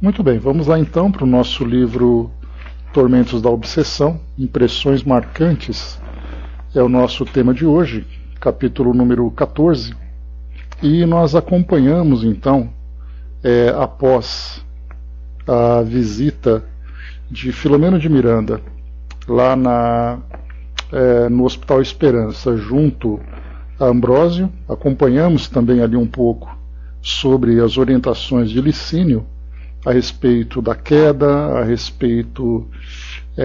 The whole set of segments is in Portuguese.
Muito bem, vamos lá então para o nosso livro Tormentos da Obsessão, Impressões Marcantes. É o nosso tema de hoje, capítulo número 14. E nós acompanhamos então, após a visita de Filomeno de Miranda, lá no Hospital Esperança, junto a Ambrósio, acompanhamos também ali um pouco sobre as orientações de Licínio a respeito da queda, a respeito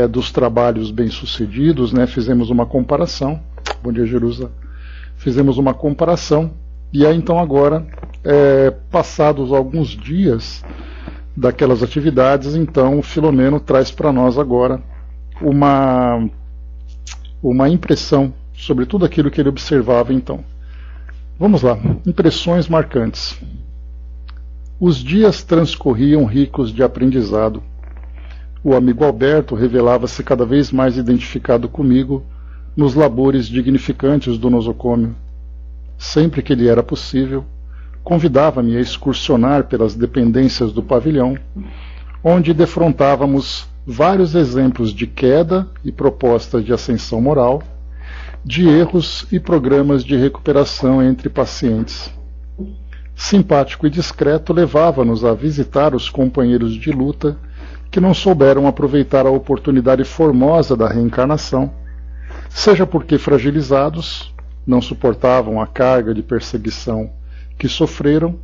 dos trabalhos bem-sucedidos, né? Fizemos uma comparação. Bom dia, Jerusa. Fizemos uma comparação, e aí então agora, passados alguns dias daquelas atividades, então Filomeno traz para nós agora uma impressão sobre tudo aquilo que ele observava então. Vamos lá, impressões marcantes. Os dias transcorriam ricos de aprendizado. O amigo Alberto revelava-se cada vez mais identificado comigo nos labores dignificantes do nosocômio. Sempre que lhe era possível, convidava-me a excursionar pelas dependências do pavilhão, onde defrontávamos vários exemplos de queda e propostas de ascensão moral, de erros e programas de recuperação entre pacientes. Simpático e discreto, levava-nos a visitar os companheiros de luta que não souberam aproveitar a oportunidade formosa da reencarnação, seja porque fragilizados, não suportavam a carga de perseguição que sofreram,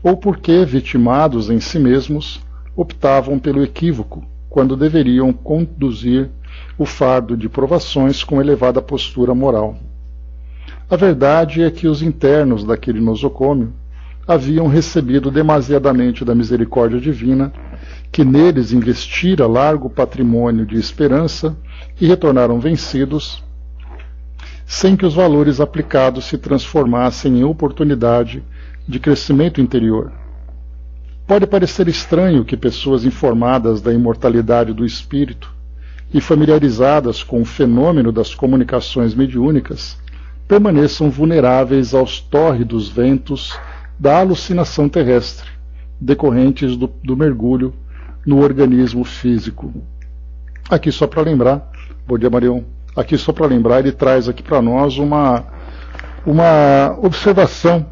ou porque, vitimados em si mesmos, optavam pelo equívoco, quando deveriam conduzir o fardo de provações com elevada postura moral. A verdade é que os internos daquele nosocômio haviam recebido demasiadamente da misericórdia divina, que neles investira largo patrimônio de esperança, e retornaram vencidos, sem que os valores aplicados se transformassem em oportunidade de crescimento interior. Pode parecer estranho que pessoas informadas da imortalidade do espírito e familiarizadas com o fenômeno das comunicações mediúnicas permaneçam vulneráveis aos tórridos ventos da alucinação terrestre, decorrentes do mergulho no organismo físico. Aqui só para lembrar, bom dia, Marião, aqui só para lembrar, ele traz aqui para nós uma observação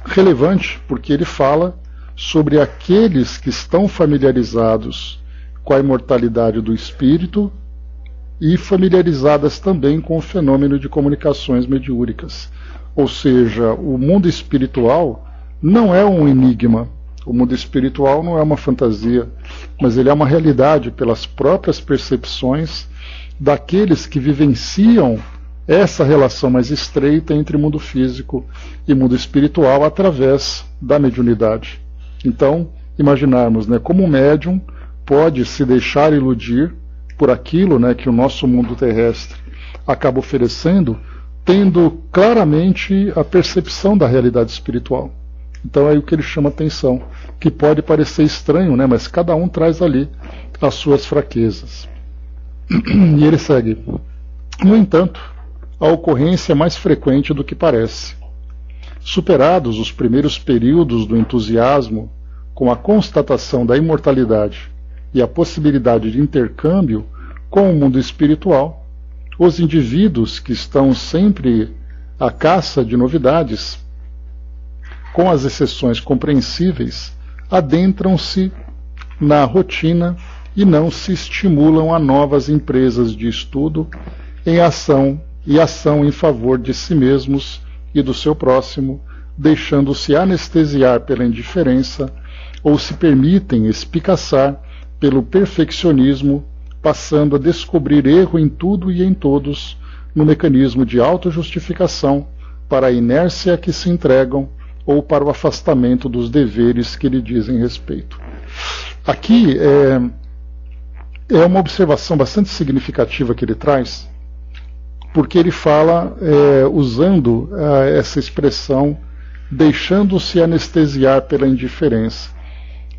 relevante, porque ele fala sobre aqueles que estão familiarizados com a imortalidade do espírito e familiarizadas também com o fenômeno de comunicações mediúnicas. Ou seja, o mundo espiritual não é um enigma, o mundo espiritual não é uma fantasia, mas ele é uma realidade pelas próprias percepções daqueles que vivenciam essa relação mais estreita entre mundo físico e mundo espiritual através da mediunidade. Então, imaginarmos, né, como um médium pode se deixar iludir por aquilo, né, que o nosso mundo terrestre acaba oferecendo, tendo claramente a percepção da realidade espiritual. Então é aí o que ele chama atenção, que pode parecer estranho, né, mas cada um traz ali as suas fraquezas. E ele segue. No entanto, a ocorrência é mais frequente do que parece. Superados os primeiros períodos do entusiasmo com a constatação da imortalidade e a possibilidade de intercâmbio com o mundo espiritual, os indivíduos que estão sempre à caça de novidades, com as exceções compreensíveis, adentram-se na rotina e não se estimulam a novas empresas de estudo em ação em favor de si mesmos e do seu próximo, deixando-se anestesiar pela indiferença ou se permitem espicaçar pelo perfeccionismo, passando a descobrir erro em tudo e em todos, no mecanismo de autojustificação, para a inércia a que se entregam ou para o afastamento dos deveres que lhe dizem respeito. Aqui é uma observação bastante significativa que ele traz, porque ele fala usando essa expressão, deixando-se anestesiar pela indiferença.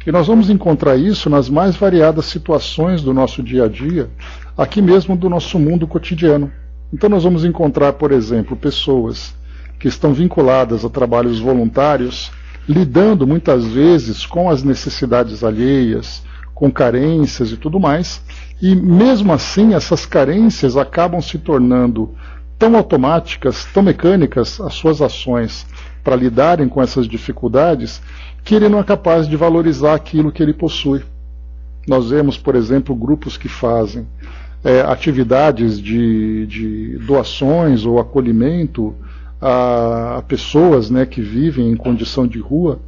E nós vamos encontrar isso nas mais variadas situações do nosso dia a dia, aqui mesmo do nosso mundo cotidiano. Então nós vamos encontrar, por exemplo, pessoas que estão vinculadas a trabalhos voluntários lidando muitas vezes com as necessidades alheias, com carências e tudo mais, e mesmo assim essas carências acabam se tornando tão automáticas, tão mecânicas, as suas ações para lidarem com essas dificuldades, que ele não é capaz de valorizar aquilo que ele possui. Nós vemos, por exemplo, grupos que fazem atividades de doações ou acolhimento a pessoas, né, que vivem em condição de rua,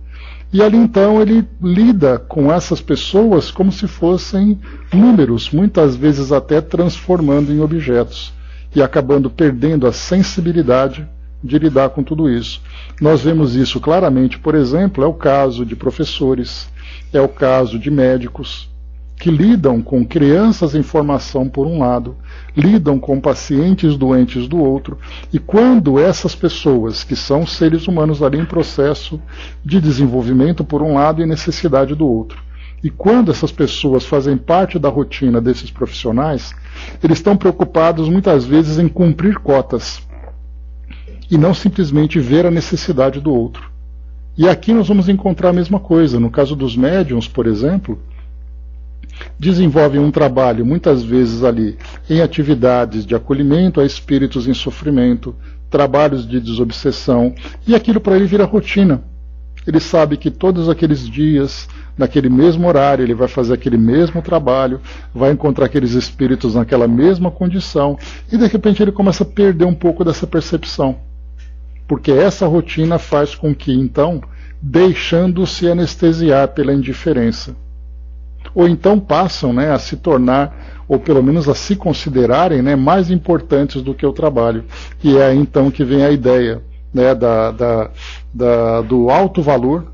e ali então ele lida com essas pessoas como se fossem números, muitas vezes até transformando em objetos, e acabando perdendo a sensibilidade de lidar com tudo isso. Nós vemos isso claramente, por exemplo, é o caso de professores, é o caso de médicos, que lidam com crianças em formação por um lado, lidam com pacientes doentes do outro, e quando essas pessoas, que são seres humanos ali em processo de desenvolvimento por um lado e necessidade do outro, e quando essas pessoas fazem parte da rotina desses profissionais, eles estão preocupados muitas vezes em cumprir cotas, e não simplesmente ver a necessidade do outro. E aqui nós vamos encontrar a mesma coisa. No caso dos médiuns, por exemplo, desenvolvem um trabalho, muitas vezes ali, em atividades de acolhimento a espíritos em sofrimento, trabalhos de desobsessão, e aquilo para ele vira rotina. Ele sabe que todos aqueles dias, naquele mesmo horário, ele vai fazer aquele mesmo trabalho, vai encontrar aqueles espíritos naquela mesma condição, e de repente ele começa a perder um pouco dessa percepção. Porque essa rotina faz com que, então, deixando-se anestesiar pela indiferença, ou então passam, né, a se tornar, ou pelo menos a se considerarem, né, mais importantes do que o trabalho. E é aí então que vem a ideia, né, do alto valor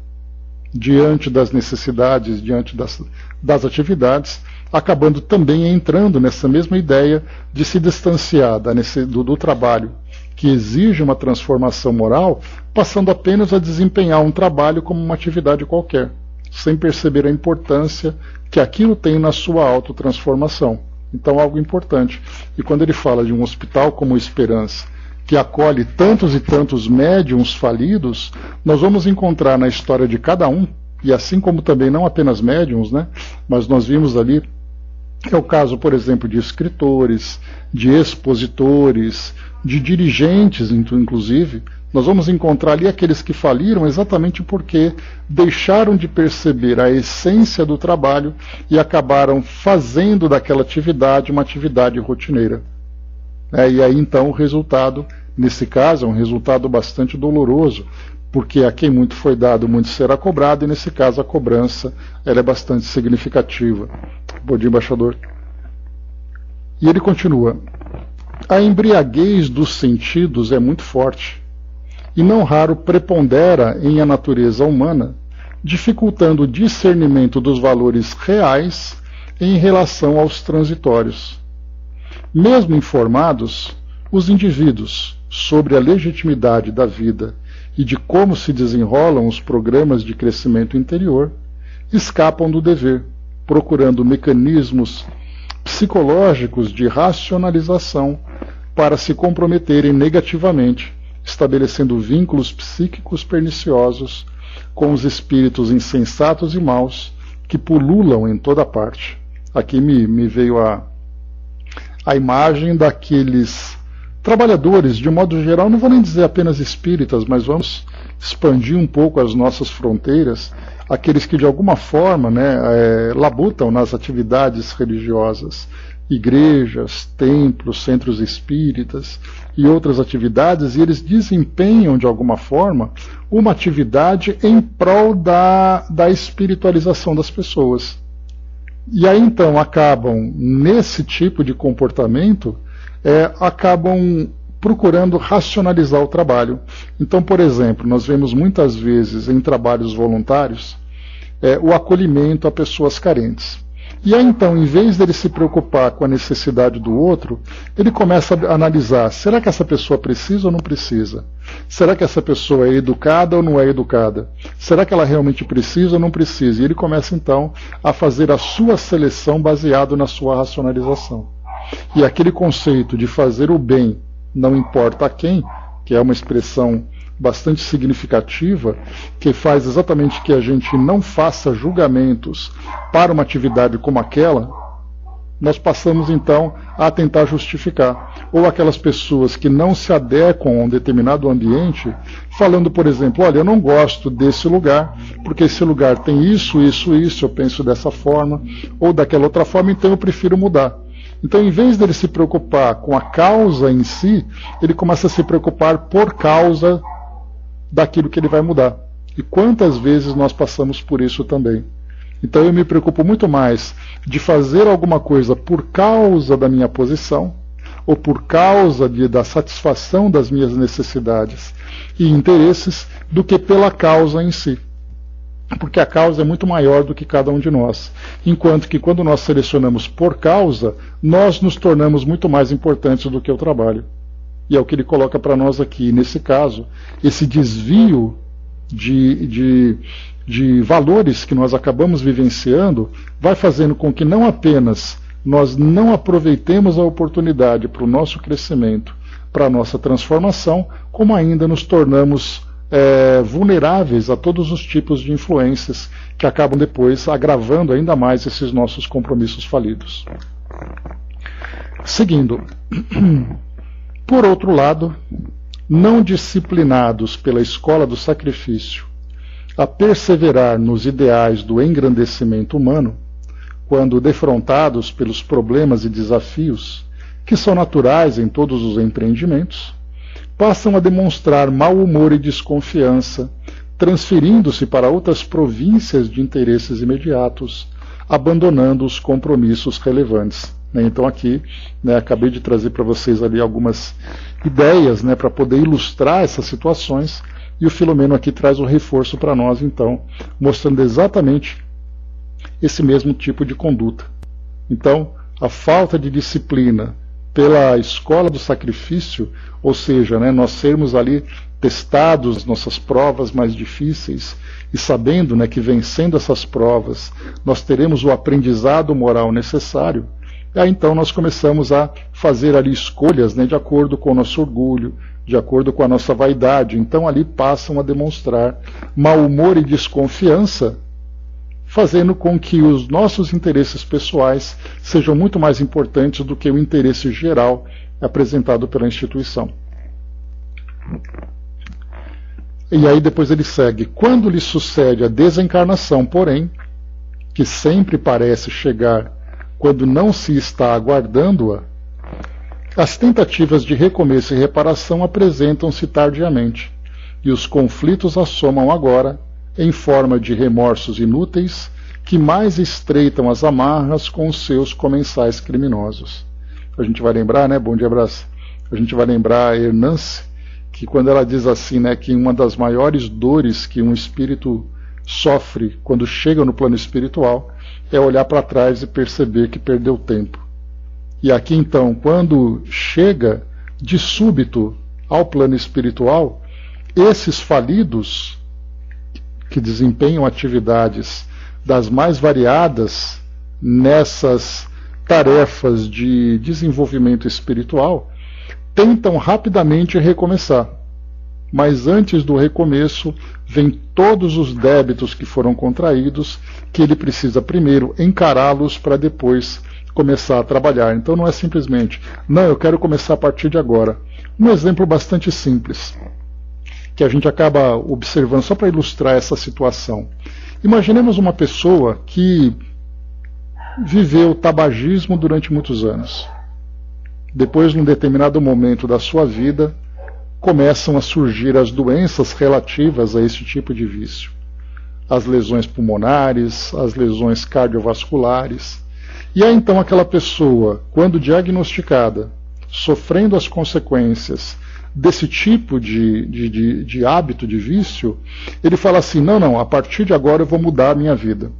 diante das necessidades, diante das atividades, acabando também entrando nessa mesma ideia de se distanciar do trabalho que exige uma transformação moral, passando apenas a desempenhar um trabalho como uma atividade qualquer, sem perceber a importância que aquilo tem na sua autotransformação. Então, algo importante. E quando ele fala de um hospital como Esperança, que acolhe tantos e tantos médiuns falidos, nós vamos encontrar na história de cada um, e assim como também não apenas médiuns, né, mas nós vimos ali, é o caso, por exemplo, de escritores, de expositores, de dirigentes, inclusive. Nós vamos encontrar ali aqueles que faliram exatamente porque deixaram de perceber a essência do trabalho e acabaram fazendo daquela atividade uma atividade rotineira. E aí então o resultado, nesse caso, é um resultado bastante doloroso, porque a quem muito foi dado, muito será cobrado, e nesse caso a cobrança ela é bastante significativa. Bom dia, embaixador. E ele continua: a embriaguez dos sentidos é muito forte, e não raro prepondera em a natureza humana, dificultando o discernimento dos valores reais em relação aos transitórios. Mesmo informados, os indivíduos sobre a legitimidade da vida e de como se desenrolam os programas de crescimento interior, escapam do dever, procurando mecanismos psicológicos de racionalização para se comprometerem negativamente, estabelecendo vínculos psíquicos perniciosos com os espíritos insensatos e maus que pululam em toda parte. Aqui me veio a imagem daqueles trabalhadores, de modo geral, não vou nem dizer apenas espíritas, mas vamos expandir um pouco as nossas fronteiras, aqueles que de alguma forma, né, labutam nas atividades religiosas, igrejas, templos, centros espíritas e outras atividades, e eles desempenham de alguma forma uma atividade em prol da espiritualização das pessoas. E aí então acabam, nesse tipo de comportamento, acabam procurando racionalizar o trabalho. Então, por exemplo, nós vemos muitas vezes em trabalhos voluntários o acolhimento a pessoas carentes. E aí então, em vez dele se preocupar com a necessidade do outro, ele começa a analisar: será que essa pessoa precisa ou não precisa? Será que essa pessoa é educada ou não é educada? Será que ela realmente precisa ou não precisa? E ele começa então a fazer a sua seleção baseado na sua racionalização. E aquele conceito de fazer o bem não importa a quem, que é uma expressão bastante significativa, que faz exatamente que a gente não faça julgamentos para uma atividade como aquela, nós passamos então a tentar justificar. Ou aquelas pessoas que não se adequam a um determinado ambiente, falando, por exemplo, olha, eu não gosto desse lugar, porque esse lugar tem isso, isso, isso, eu penso dessa forma, ou daquela outra forma, então eu prefiro mudar. Então, em vez dele se preocupar com a causa em si, ele começa a se preocupar por causa daquilo que ele vai mudar. E quantas vezes nós passamos por isso também? Então eu me preocupo muito mais de fazer alguma coisa por causa da minha posição, ou por causa da satisfação das minhas necessidades e interesses, do que pela causa em si. Porque a causa é muito maior do que cada um de nós. Enquanto que quando nós selecionamos por causa, nós nos tornamos muito mais importantes do que o trabalho. E é o que ele coloca para nós aqui. Nesse caso, esse desvio de valores que nós acabamos vivenciando vai fazendo com que não apenas nós não aproveitemos a oportunidade para o nosso crescimento, para a nossa transformação, como ainda nos tornamos vulneráveis a todos os tipos de influências que acabam depois agravando ainda mais esses nossos compromissos falidos. Seguindo. Por outro lado, não disciplinados pela escola do sacrifício a perseverar nos ideais do engrandecimento humano, quando defrontados pelos problemas e desafios que são naturais em todos os empreendimentos, passam a demonstrar mau humor e desconfiança, transferindo-se para outras províncias de interesses imediatos, abandonando os compromissos relevantes. Então aqui, acabei de trazer para vocês ali algumas ideias para poder ilustrar essas situações, e o Filomeno aqui traz o reforço para nós, então, mostrando exatamente esse mesmo tipo de conduta. Então, a falta de disciplina pela escola do sacrifício, ou seja, nós sermos ali testados nas nossas provas mais difíceis, e sabendo que vencendo essas provas nós teremos o aprendizado moral necessário, aí então nós começamos a fazer ali escolhas de acordo com o nosso orgulho, de acordo com a nossa vaidade. Então ali passam a demonstrar mau humor e desconfiança, fazendo com que os nossos interesses pessoais sejam muito mais importantes do que o interesse geral apresentado pela instituição. E aí depois ele segue: quando lhe sucede a desencarnação, porém, que sempre parece chegar quando não se está aguardando-a, as tentativas de recomeço e reparação apresentam-se tardiamente, e os conflitos assomam agora em forma de remorsos inúteis que mais estreitam as amarras com os seus comensais criminosos. A gente vai lembrar, Bom dia, abraço. A gente vai lembrar a Hernance, que quando ela diz assim, que uma das maiores dores que um espírito sofre quando chega no plano espiritual é olhar para trás e perceber que perdeu tempo. E aqui então, quando chega de súbito ao plano espiritual, esses falidos que desempenham atividades das mais variadas nessas tarefas de desenvolvimento espiritual, tentam rapidamente recomeçar. Mas antes do recomeço, vem todos os débitos que foram contraídos, que ele precisa primeiro encará-los para depois começar a trabalhar. Então não é simplesmente, não, eu quero começar a partir de agora. Um exemplo bastante simples, que a gente acaba observando só para ilustrar essa situação. Imaginemos uma pessoa que viveu tabagismo durante muitos anos. Depois, num determinado momento da sua vida, começam a surgir as doenças relativas a esse tipo de vício. As lesões pulmonares, as lesões cardiovasculares. E aí então aquela pessoa, quando diagnosticada, sofrendo as consequências desse tipo de hábito, de vício, ele fala assim, não, a partir de agora eu vou mudar a minha vida.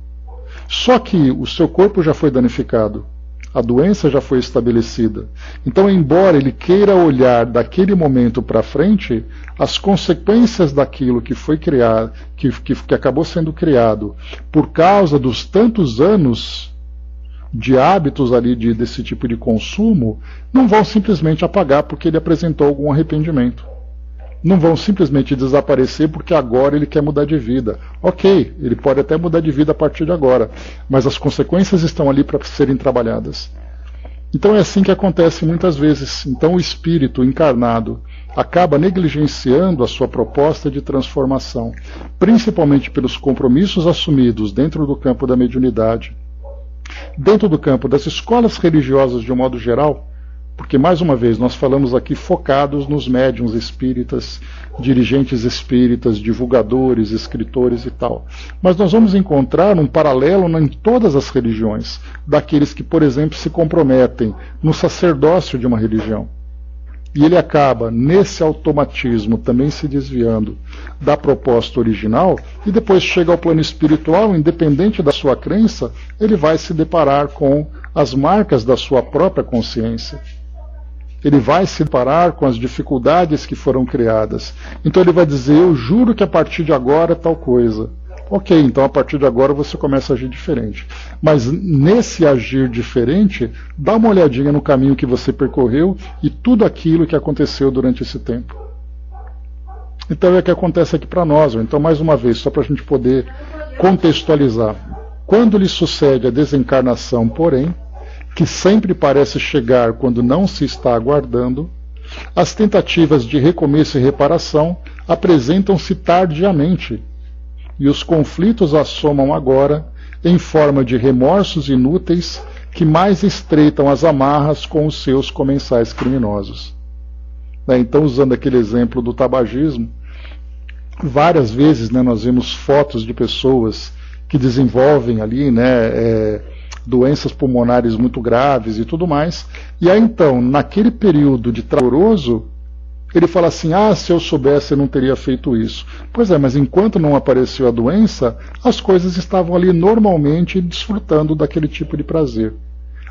Só que o seu corpo já foi danificado, a doença já foi estabelecida. Então, embora ele queira olhar daquele momento para frente, as consequências daquilo que foi criado, que acabou sendo criado por causa dos tantos anos de hábitos ali desse tipo de consumo, não vão simplesmente apagar porque ele apresentou algum arrependimento. não vão simplesmente desaparecer porque agora ele quer mudar de vida. Ok, ele pode até mudar de vida a partir de agora, mas as consequências estão ali para serem trabalhadas. Então é assim que acontece muitas vezes. Então o espírito encarnado acaba negligenciando a sua proposta de transformação, principalmente pelos compromissos assumidos dentro do campo da mediunidade, dentro do campo das escolas religiosas de um modo geral, porque, mais uma vez, nós falamos aqui focados nos médiuns espíritas, dirigentes espíritas, divulgadores, escritores e tal. Mas nós vamos encontrar um paralelo em todas as religiões, daqueles que, por exemplo, se comprometem no sacerdócio de uma religião. E ele acaba, nesse automatismo, também se desviando da proposta original, e depois chega ao plano espiritual, independente da sua crença, ele vai se deparar com as marcas da sua própria consciência. Ele vai se deparar com as dificuldades que foram criadas. Então ele vai dizer, eu juro que a partir de agora é tal coisa. Ok, então a partir de agora você começa a agir diferente. Mas nesse agir diferente, dá uma olhadinha no caminho que você percorreu e tudo aquilo que aconteceu durante esse tempo. Então é o que acontece aqui para nós. Então, mais uma vez, só para a gente poder contextualizar. Quando lhe sucede a desencarnação, porém, que sempre parece chegar quando não se está aguardando, as tentativas de recomeço e reparação apresentam-se tardiamente, e os conflitos assomam agora em forma de remorsos inúteis que mais estreitam as amarras com os seus comensais criminosos. Então, usando aquele exemplo do tabagismo, várias vezes nós vemos fotos de pessoas que desenvolvem ali, doenças pulmonares muito graves e tudo mais, e aí então, naquele período de trabalhoso, ele fala assim, se eu soubesse eu não teria feito isso. Pois é, mas enquanto não apareceu a doença, as coisas estavam ali normalmente desfrutando daquele tipo de prazer.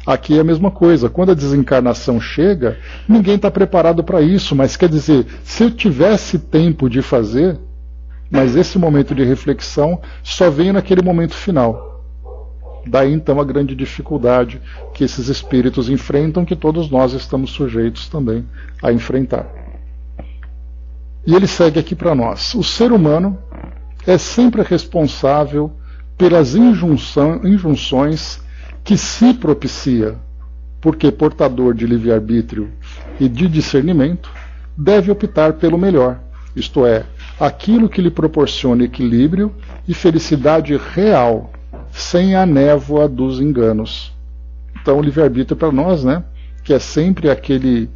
Aqui é a mesma coisa, quando a desencarnação chega, ninguém está preparado para isso, mas quer dizer, se eu tivesse tempo de fazer, mas esse momento de reflexão só vem naquele momento final. Daí então a grande dificuldade que esses espíritos enfrentam, que todos nós estamos sujeitos também a enfrentar. E ele segue aqui para nós. O ser humano é sempre responsável pelas injunções que se propicia, porque portador de livre-arbítrio e de discernimento, deve optar pelo melhor, isto é, aquilo que lhe proporcione equilíbrio e felicidade real, sem a névoa dos enganos. Então o livre-arbítrio para nós, que é sempre aquele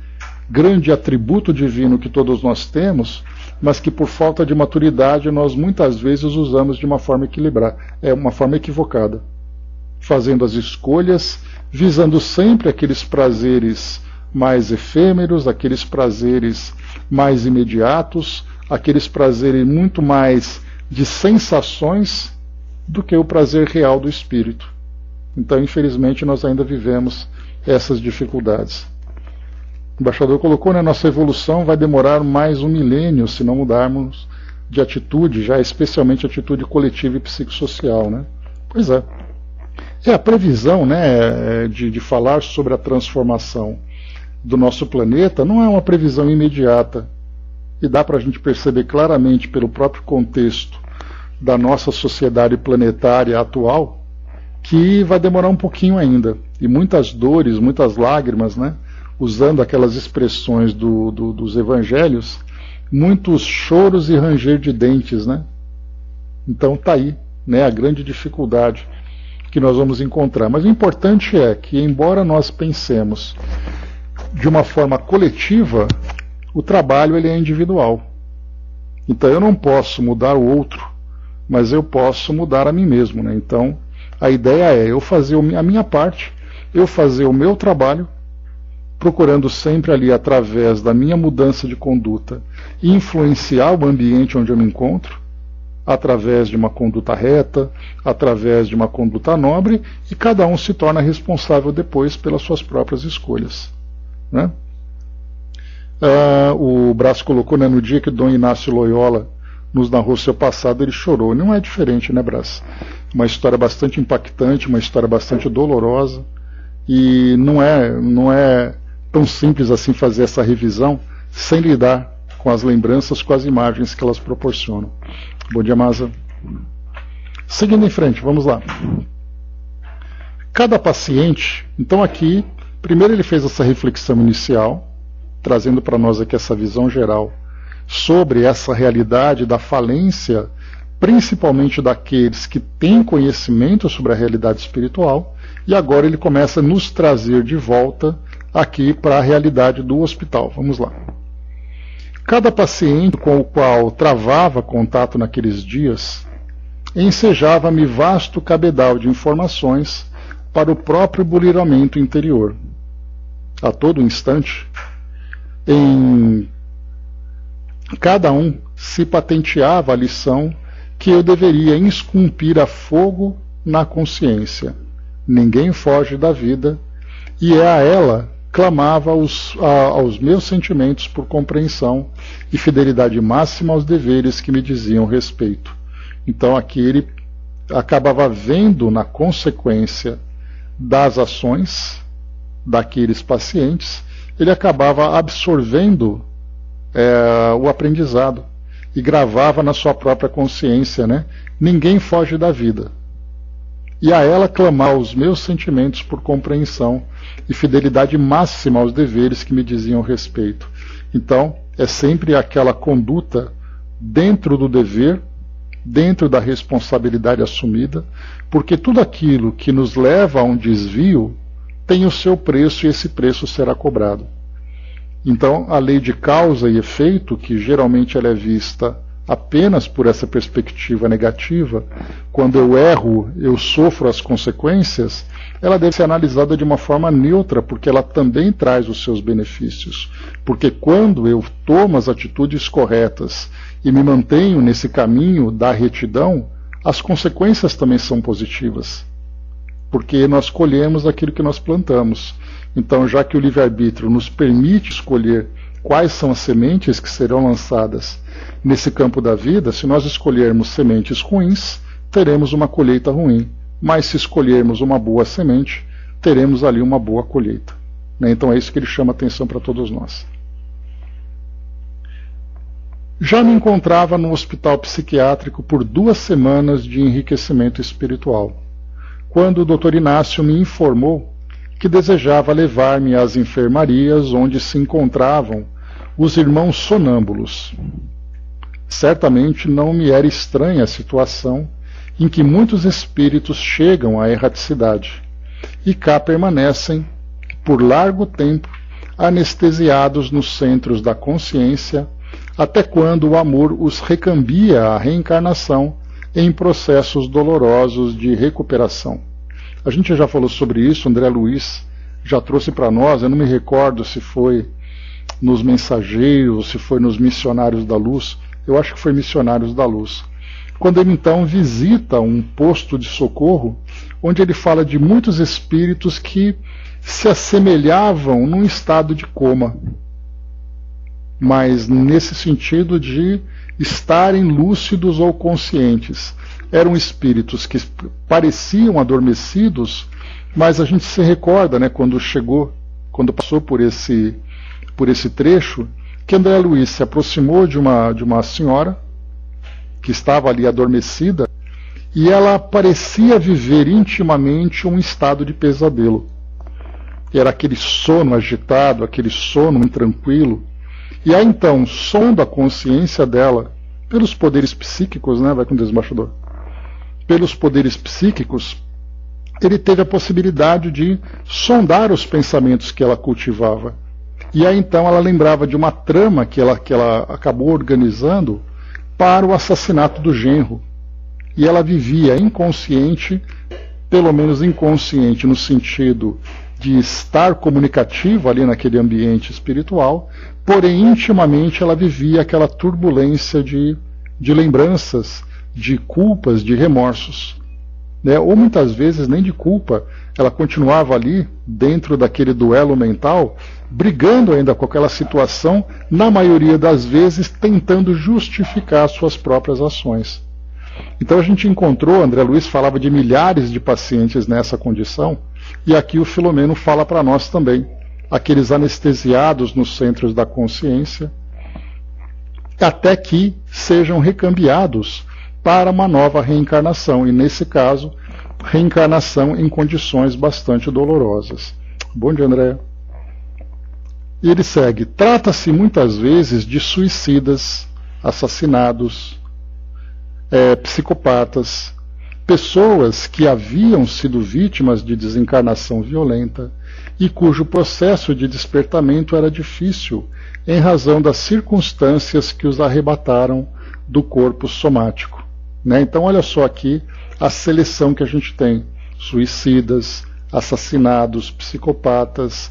grande atributo divino que todos nós temos, mas que por falta de maturidade nós muitas vezes usamos de uma forma equivocada, fazendo as escolhas, visando sempre aqueles prazeres mais efêmeros, aqueles prazeres mais imediatos, aqueles prazeres muito mais de sensações do que o prazer real do espírito. Então, infelizmente, nós ainda vivemos essas dificuldades. O embaixador colocou, nossa evolução vai demorar mais 1 milênio se não mudarmos de atitude, já especialmente atitude coletiva e psicossocial, Pois é. A previsão, de falar sobre a transformação do nosso planeta não é uma previsão imediata, e dá para a gente perceber claramente pelo próprio contexto da nossa sociedade planetária atual, que vai demorar um pouquinho ainda. E muitas dores, muitas lágrimas, usando aquelas expressões dos evangelhos, muitos choros e ranger de dentes. Então está aí a grande dificuldade que nós vamos encontrar. Mas o importante é que, embora nós pensemos de uma forma coletiva, o trabalho ele é individual. Então eu não posso mudar o outro, mas eu posso mudar a mim mesmo. Então, a ideia é eu fazer a minha parte, eu fazer o meu trabalho, procurando sempre ali, através da minha mudança de conduta, influenciar o ambiente onde eu me encontro, através de uma conduta reta, através de uma conduta nobre, e cada um se torna responsável depois pelas suas próprias escolhas. O Brás colocou, no dia que Dom Inácio Loyola nos narrou seu passado, ele chorou. Não é diferente, Brás? Uma história bastante impactante, uma história bastante dolorosa, e não é tão simples assim fazer essa revisão sem lidar com as lembranças, com as imagens que elas proporcionam. Bom dia, Masa. Seguindo em frente, vamos lá. Cada paciente, então aqui, primeiro ele fez essa reflexão inicial, trazendo para nós aqui essa visão geral sobre essa realidade da falência, principalmente daqueles que têm conhecimento sobre a realidade espiritual, e agora ele começa a nos trazer de volta aqui para a realidade do hospital. Vamos lá. Cada paciente com o qual travava contato naqueles dias ensejava-me vasto cabedal de informações para o próprio buliramento interior. A todo instante, em cada um se patenteava a lição que eu deveria esculpir a fogo na consciência. Ninguém foge da vida, e a ela clamava aos meus sentimentos por compreensão e fidelidade máxima aos deveres que me diziam respeito. Então aqui ele acabava vendo na consequência das ações daqueles pacientes, ele acabava absorvendo o aprendizado e gravava na sua própria consciência, né? Ninguém foge da vida. E a ela clamar os meus sentimentos por compreensão e fidelidade máxima aos deveres que me diziam respeito. Então, é sempre aquela conduta dentro do dever, dentro da responsabilidade assumida, porque tudo aquilo que nos leva a um desvio tem o seu preço e esse preço será cobrado. Então, a lei de causa e efeito, que geralmente ela é vista apenas por essa perspectiva negativa, quando eu erro, eu sofro as consequências, ela deve ser analisada de uma forma neutra, porque ela também traz os seus benefícios. Porque quando eu tomo as atitudes corretas e me mantenho nesse caminho da retidão, as consequências também são positivas. Porque nós colhemos aquilo que nós plantamos. Então, já que o livre-arbítrio nos permite escolher quais são as sementes que serão lançadas nesse campo da vida, se nós escolhermos sementes ruins, teremos uma colheita ruim. Mas se escolhermos uma boa semente, teremos ali uma boa colheita. Então é isso que ele chama atenção para todos nós. Já me encontrava no hospital psiquiátrico por 2 semanas de enriquecimento espiritual, quando o Dr. Inácio me informou que desejava levar-me às enfermarias onde se encontravam os irmãos sonâmbulos. Certamente não me era estranha a situação em que muitos espíritos chegam à erraticidade e cá permanecem por largo tempo anestesiados nos centros da consciência, até quando o amor os recambia à reencarnação em processos dolorosos de recuperação. A gente já falou sobre isso, André Luiz já trouxe para nós, eu não me recordo se foi nos Mensageiros, se foi nos Missionários da Luz, eu acho que foi Missionários da Luz, quando ele então visita um posto de socorro, onde ele fala de muitos espíritos que se assemelhavam num estado de coma, mas nesse sentido de estarem lúcidos ou conscientes. Eram espíritos que pareciam adormecidos, mas a gente se recorda, né, quando passou por esse trecho, que André Luiz se aproximou de uma senhora que estava ali adormecida, e ela parecia viver intimamente um estado de pesadelo. Era aquele sono agitado, aquele sono intranquilo. E aí então, sonda a consciência dela, pelos poderes psíquicos, né, vai com o desembaixador, pelos poderes psíquicos, ele teve a possibilidade de sondar os pensamentos que ela cultivava. E aí então ela lembrava de uma trama que ela acabou organizando para o assassinato do genro. E ela vivia inconsciente, pelo menos inconsciente no sentido de estar comunicativa ali naquele ambiente espiritual, porém intimamente ela vivia aquela turbulência de lembranças, de culpas, de remorsos. Né? Ou muitas vezes nem de culpa, ela continuava ali dentro daquele duelo mental, brigando ainda com aquela situação, na maioria das vezes tentando justificar suas próprias ações. Então a gente encontrou, André Luiz falava de milhares de pacientes nessa condição, e aqui o Filomeno fala para nós também, aqueles anestesiados nos centros da consciência, até que sejam recambiados para uma nova reencarnação, e nesse caso, reencarnação em condições bastante dolorosas. Bom dia, André. E ele segue: trata-se muitas vezes de suicidas, assassinados, psicopatas, pessoas que haviam sido vítimas de desencarnação violenta e cujo processo de despertamento era difícil em razão das circunstâncias que os arrebataram do corpo somático. Né? Então olha só aqui a seleção que a gente tem: suicidas, assassinados, psicopatas,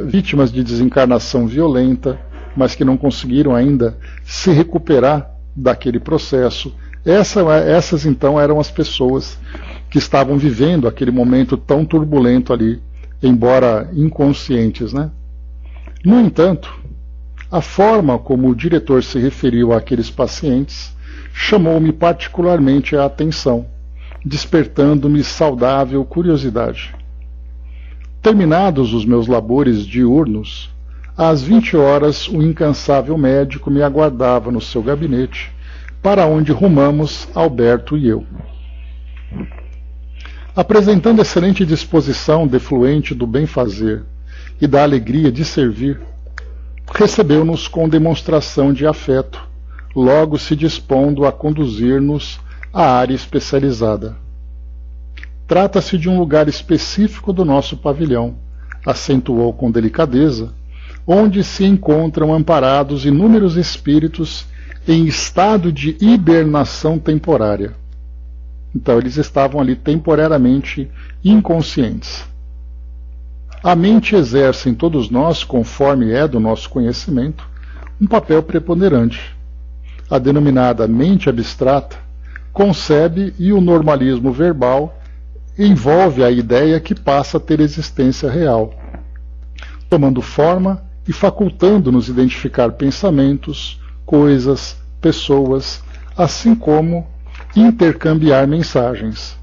vítimas de desencarnação violenta, mas que não conseguiram ainda se recuperar daquele processo. Essas então eram as pessoas que estavam vivendo aquele momento tão turbulento ali, embora inconscientes, né? No entanto, a forma como o diretor se referiu àqueles pacientes chamou-me particularmente a atenção, despertando-me saudável curiosidade. Terminados os meus labores diurnos, às 20 horas o incansável médico me aguardava no seu gabinete, para onde rumamos Alberto e eu. Apresentando excelente disposição defluente do bem-fazer e da alegria de servir, recebeu-nos com demonstração de afeto, logo se dispondo a conduzir-nos à área especializada. Trata-se de um lugar específico do nosso pavilhão, acentuou com delicadeza, onde se encontram amparados inúmeros espíritos em estado de hibernação temporária. Então eles estavam ali temporariamente inconscientes. A mente exerce em todos nós, conforme é do nosso conhecimento, um papel preponderante. A denominada mente abstrata concebe, e o normalismo verbal envolve a ideia que passa a ter existência real, tomando forma e facultando-nos identificar pensamentos, coisas, pessoas, assim como intercambiar mensagens.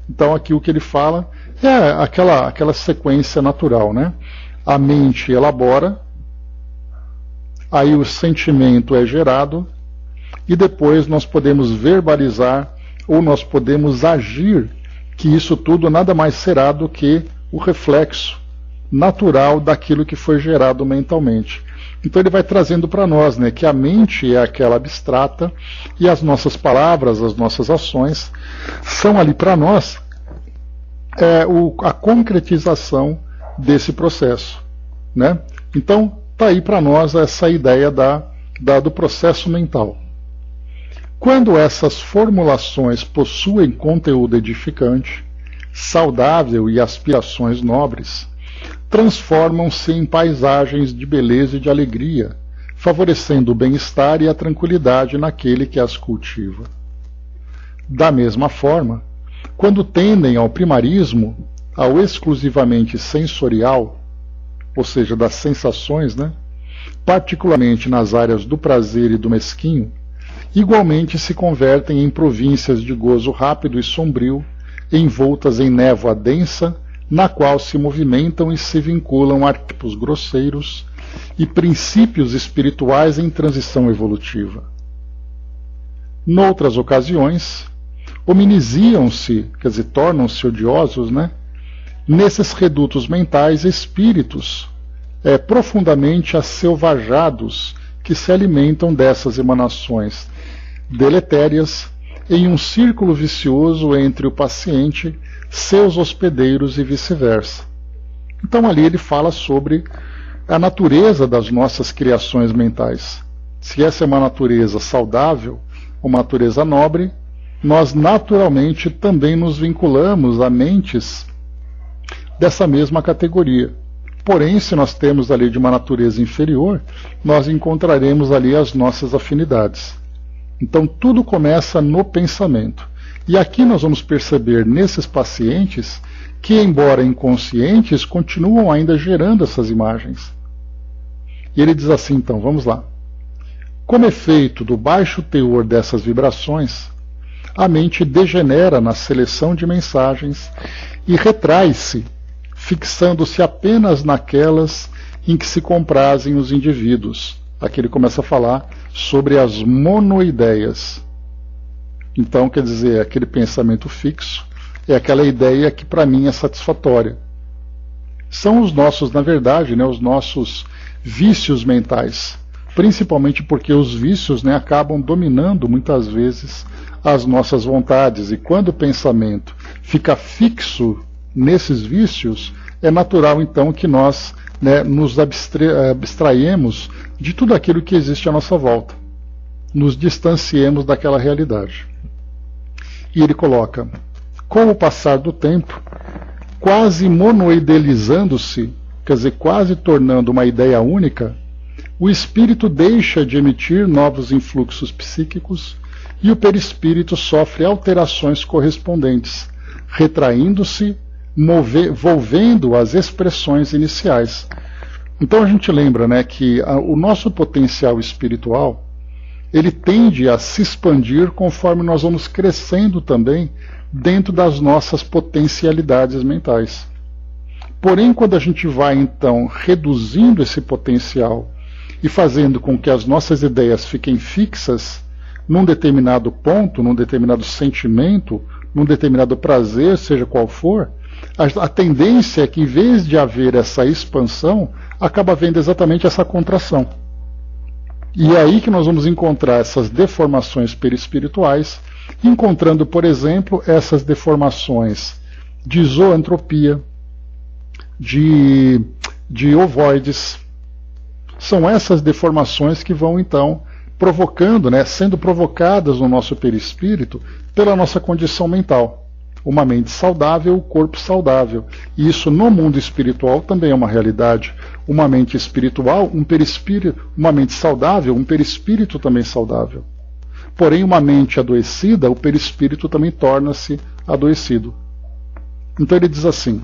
Então aqui o que ele fala é aquela sequência natural, né? A mente elabora, aí o sentimento é gerado, e depois nós podemos verbalizar ou nós podemos agir, que isso tudo nada mais será do que o reflexo natural daquilo que foi gerado mentalmente. Então ele vai trazendo para nós, né, que a mente é aquela abstrata e as nossas palavras, as nossas ações são ali para nós a concretização desse processo, né? Então está aí para nós essa ideia do processo mental. Quando essas formulações possuem conteúdo edificante, saudável e aspirações nobres, transformam-se em paisagens de beleza e de alegria, favorecendo o bem-estar e a tranquilidade naquele que as cultiva. Da mesma forma, quando tendem ao primarismo, ao exclusivamente sensorial, ou seja, das sensações, né, particularmente nas áreas do prazer e do mesquinho, igualmente se convertem em províncias de gozo rápido e sombrio, envoltas em névoa densa, na qual se movimentam e se vinculam arquétipos grosseiros e princípios espirituais em transição evolutiva. Noutras ocasiões, hominisiam-se, quer dizer, tornam-se odiosos, né? Nesses redutos mentais, espíritos profundamente asselvajados que se alimentam dessas emanações deletérias em um círculo vicioso entre o paciente, seus hospedeiros e vice-versa. Então ali ele fala sobre a natureza das nossas criações mentais. Se essa é uma natureza saudável, uma natureza nobre, nós naturalmente também nos vinculamos a mentes dessa mesma categoria. Porém, se nós temos ali de uma natureza inferior, nós encontraremos ali as nossas afinidades. Então tudo começa no pensamento. E aqui nós vamos perceber nesses pacientes que, embora inconscientes, continuam ainda gerando essas imagens. E ele diz assim, então, vamos lá. Como efeito do baixo teor dessas vibrações, a mente degenera na seleção de mensagens e retrai-se, fixando-se apenas naquelas em que se comprazem os indivíduos, Aqui ele começa a falar sobre as monoideias. Então, quer dizer, aquele pensamento fixo é aquela ideia que para mim é satisfatória. São os nossos, na verdade, né, os nossos vícios mentais, principalmente porque os vícios, né, acabam dominando muitas vezes as nossas vontades, e quando o pensamento fica fixo nesses vícios, é natural então que nós, né, nos abstraímos de tudo aquilo que existe à nossa volta, nos distanciemos daquela realidade. E ele coloca: com o passar do tempo, quase monoidealizando-se, quer dizer, quase tornando uma ideia única, o espírito deixa de emitir novos influxos psíquicos e o perispírito sofre alterações correspondentes, retraindo-se, volvendo as expressões iniciais. Então a gente lembra, né, que o nosso potencial espiritual, ele tende a se expandir conforme nós vamos crescendo também dentro das nossas potencialidades mentais. Porém, quando a gente vai então reduzindo esse potencial e fazendo com que as nossas ideias fiquem fixas num determinado ponto, num determinado sentimento, num determinado prazer, seja qual for, a tendência é que, em vez de haver essa expansão, acaba havendo exatamente essa contração. E é aí que nós vamos encontrar essas deformações perispirituais, encontrando, por exemplo, essas deformações de zoantropia, de ovoides. São essas deformações que vão então provocando, né, sendo provocadas no nosso perispírito pela nossa condição mental. Uma mente saudável, o corpo saudável. E isso no mundo espiritual também é uma realidade. Uma mente espiritual, um perispírito, uma mente saudável, um perispírito também saudável. Porém, uma mente adoecida, o perispírito também torna-se adoecido. Então ele diz assim: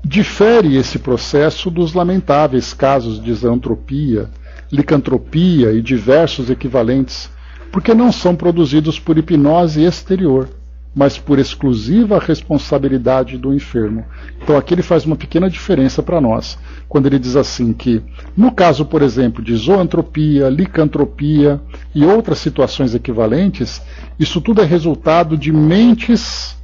difere esse processo dos lamentáveis casos de zoantropia, licantropia e diversos equivalentes, porque não são produzidos por hipnose exterior, mas por exclusiva responsabilidade do enfermo. Então aqui ele faz uma pequena diferença para nós, quando ele diz assim que, no caso, por exemplo, de zoantropia, licantropia e outras situações equivalentes, isso tudo é resultado de mentes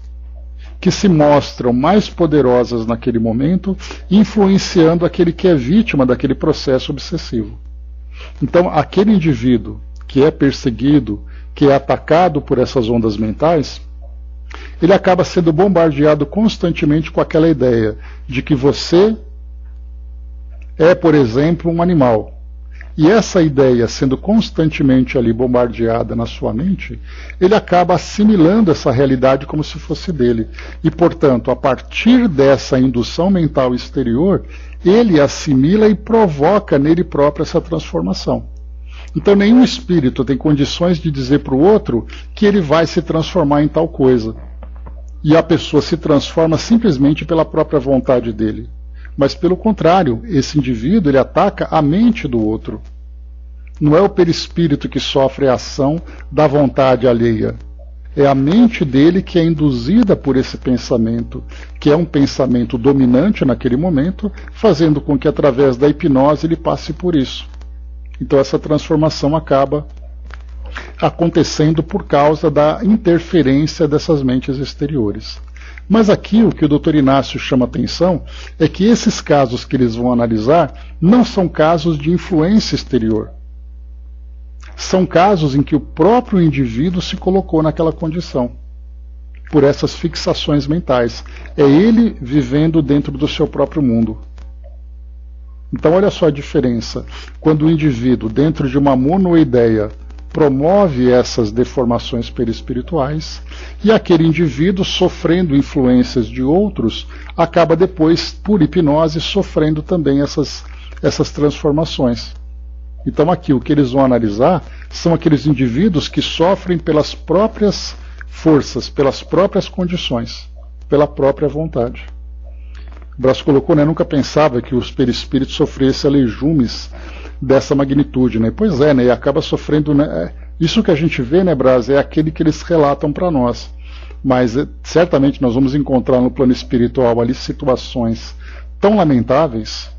que se mostram mais poderosas naquele momento, influenciando aquele que é vítima daquele processo obsessivo. Então, aquele indivíduo que é perseguido, que é atacado por essas ondas mentais, ele acaba sendo bombardeado constantemente com aquela ideia de que você é, por exemplo, um animal. E essa ideia sendo constantemente ali bombardeada na sua mente, ele acaba assimilando essa realidade como se fosse dele. E, portanto, a partir dessa indução mental exterior, ele assimila e provoca nele próprio essa transformação. Então nenhum espírito tem condições de dizer para o outro que ele vai se transformar em tal coisa. E a pessoa se transforma simplesmente pela própria vontade dele. Mas pelo contrário, esse indivíduo ele ataca a mente do outro. Não é o perispírito que sofre a ação da vontade alheia. É a mente dele que é induzida por esse pensamento, que é um pensamento dominante naquele momento, fazendo com que através da hipnose ele passe por isso. Então essa transformação acaba acontecendo por causa da interferência dessas mentes exteriores. Mas aqui o que o Dr. Inácio chama atenção é que esses casos que eles vão analisar não são casos de influência exterior. São casos em que o próprio indivíduo se colocou naquela condição, por essas fixações mentais. É ele vivendo dentro do seu próprio mundo. Então olha só a diferença. Quando o indivíduo, dentro de uma monoideia, promove essas deformações perispirituais, e aquele indivíduo, sofrendo influências de outros, acaba depois, por hipnose, sofrendo também essas transformações. Então aqui o que eles vão analisar são aqueles indivíduos que sofrem pelas próprias forças, pelas próprias condições, pela própria vontade. O Braz colocou, né, nunca pensava que os perispíritos sofressem aleijões dessa magnitude, né? Pois é, né? E acaba sofrendo, né? Isso que a gente vê, né, Braz, é aquele que eles relatam para nós. Mas certamente nós vamos encontrar no plano espiritual ali situações tão lamentáveis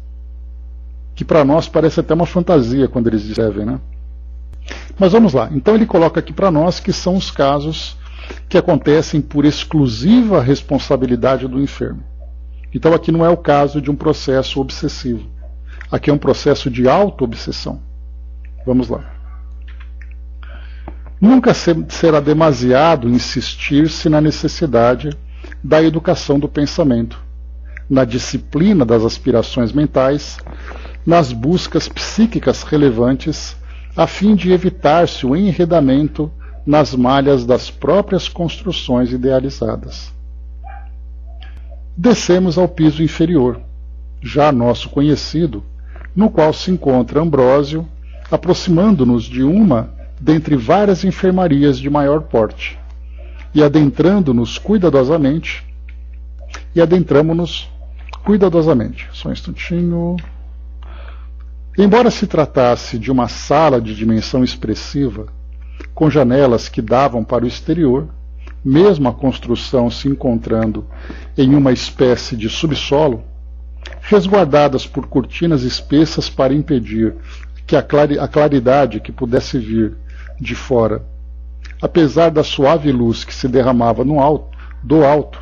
que para nós parece até uma fantasia quando eles descrevem, né? Mas vamos lá. Então ele coloca aqui para nós que são os casos que acontecem por exclusiva responsabilidade do enfermo. Então aqui não é o caso de um processo obsessivo. Aqui é um processo de auto-obsessão. Vamos lá. Nunca será demasiado insistir-se na necessidade da educação do pensamento, na disciplina das aspirações mentais, nas buscas psíquicas relevantes, a fim de evitar-se o enredamento nas malhas das próprias construções idealizadas. Descemos ao piso inferior, já nosso conhecido, no qual se encontra Ambrósio, aproximando-nos de uma dentre várias enfermarias de maior porte, e adentramos-nos cuidadosamente. Só um instantinho. Embora se tratasse de uma sala de dimensão expressiva, com janelas que davam para o exterior, mesmo a construção se encontrando em uma espécie de subsolo, resguardadas por cortinas espessas para impedir que a claridade que pudesse vir de fora, apesar da suave luz que se derramava do alto,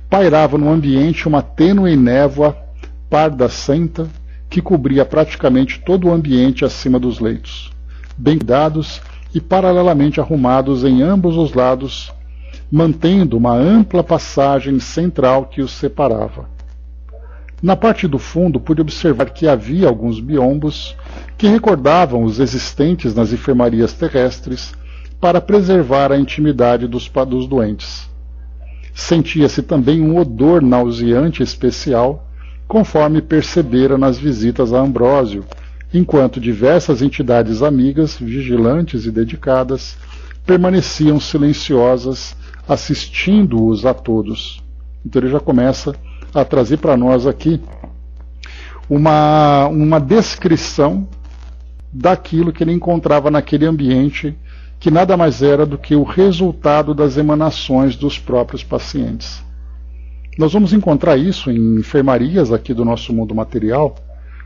pairava no ambiente uma tênue névoa pardacenta que cobria praticamente todo o ambiente acima dos leitos, bem cuidados e paralelamente arrumados em ambos os lados, mantendo uma ampla passagem central que os separava. Na parte do fundo pude observar que havia alguns biombos que recordavam os existentes nas enfermarias terrestres para preservar a intimidade dos doentes. Sentia-se também um odor nauseante especial, conforme percebera nas visitas a Ambrósio, enquanto diversas entidades amigas, vigilantes e dedicadas, permaneciam silenciosas, assistindo-os a todos. Então ele já começa a trazer para nós aqui uma descrição daquilo que ele encontrava naquele ambiente, que nada mais era do que o resultado das emanações dos próprios pacientes. Nós vamos encontrar isso em enfermarias aqui do nosso mundo material,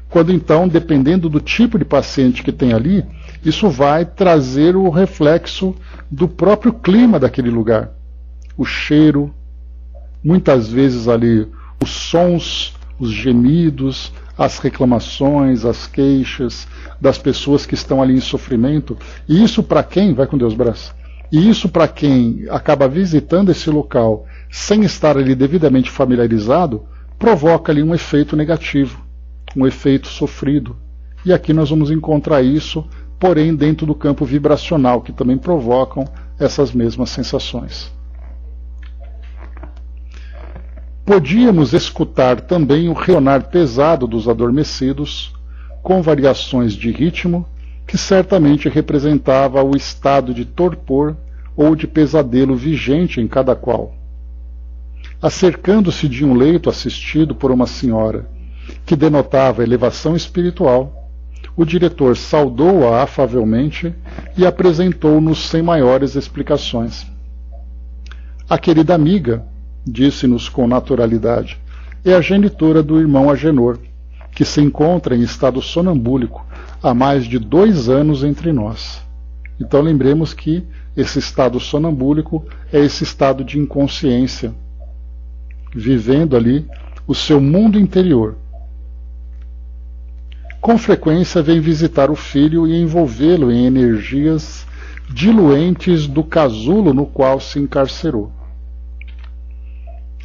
quando então, dependendo do tipo de paciente que tem ali, isso vai trazer o reflexo do próprio clima daquele lugar. O cheiro, muitas vezes ali os sons, os gemidos, as reclamações, as queixas das pessoas que estão ali em sofrimento. E isso para quem, vai com Deus, Brás, e isso para quem acaba visitando esse local sem estar ali devidamente familiarizado, provoca ali um efeito negativo, um efeito sofrido. E aqui nós vamos encontrar isso, porém dentro do campo vibracional, que também provocam essas mesmas sensações. Podíamos escutar também o resonar pesado dos adormecidos, com variações de ritmo, que certamente representava o estado de torpor ou de pesadelo vigente em cada qual. Acercando-se de um leito assistido por uma senhora, que denotava elevação espiritual, o diretor saudou-a afavelmente e apresentou-nos sem maiores explicações. A querida amiga, disse-nos com naturalidade, é a genitora do irmão Agenor, que se encontra em estado sonambúlico há mais de 2 anos entre nós. Então lembremos que esse estado sonambúlico é esse estado de inconsciência, vivendo ali o seu mundo interior. Com frequência vem visitar o filho e envolvê-lo em energias diluentes do casulo no qual se encarcerou.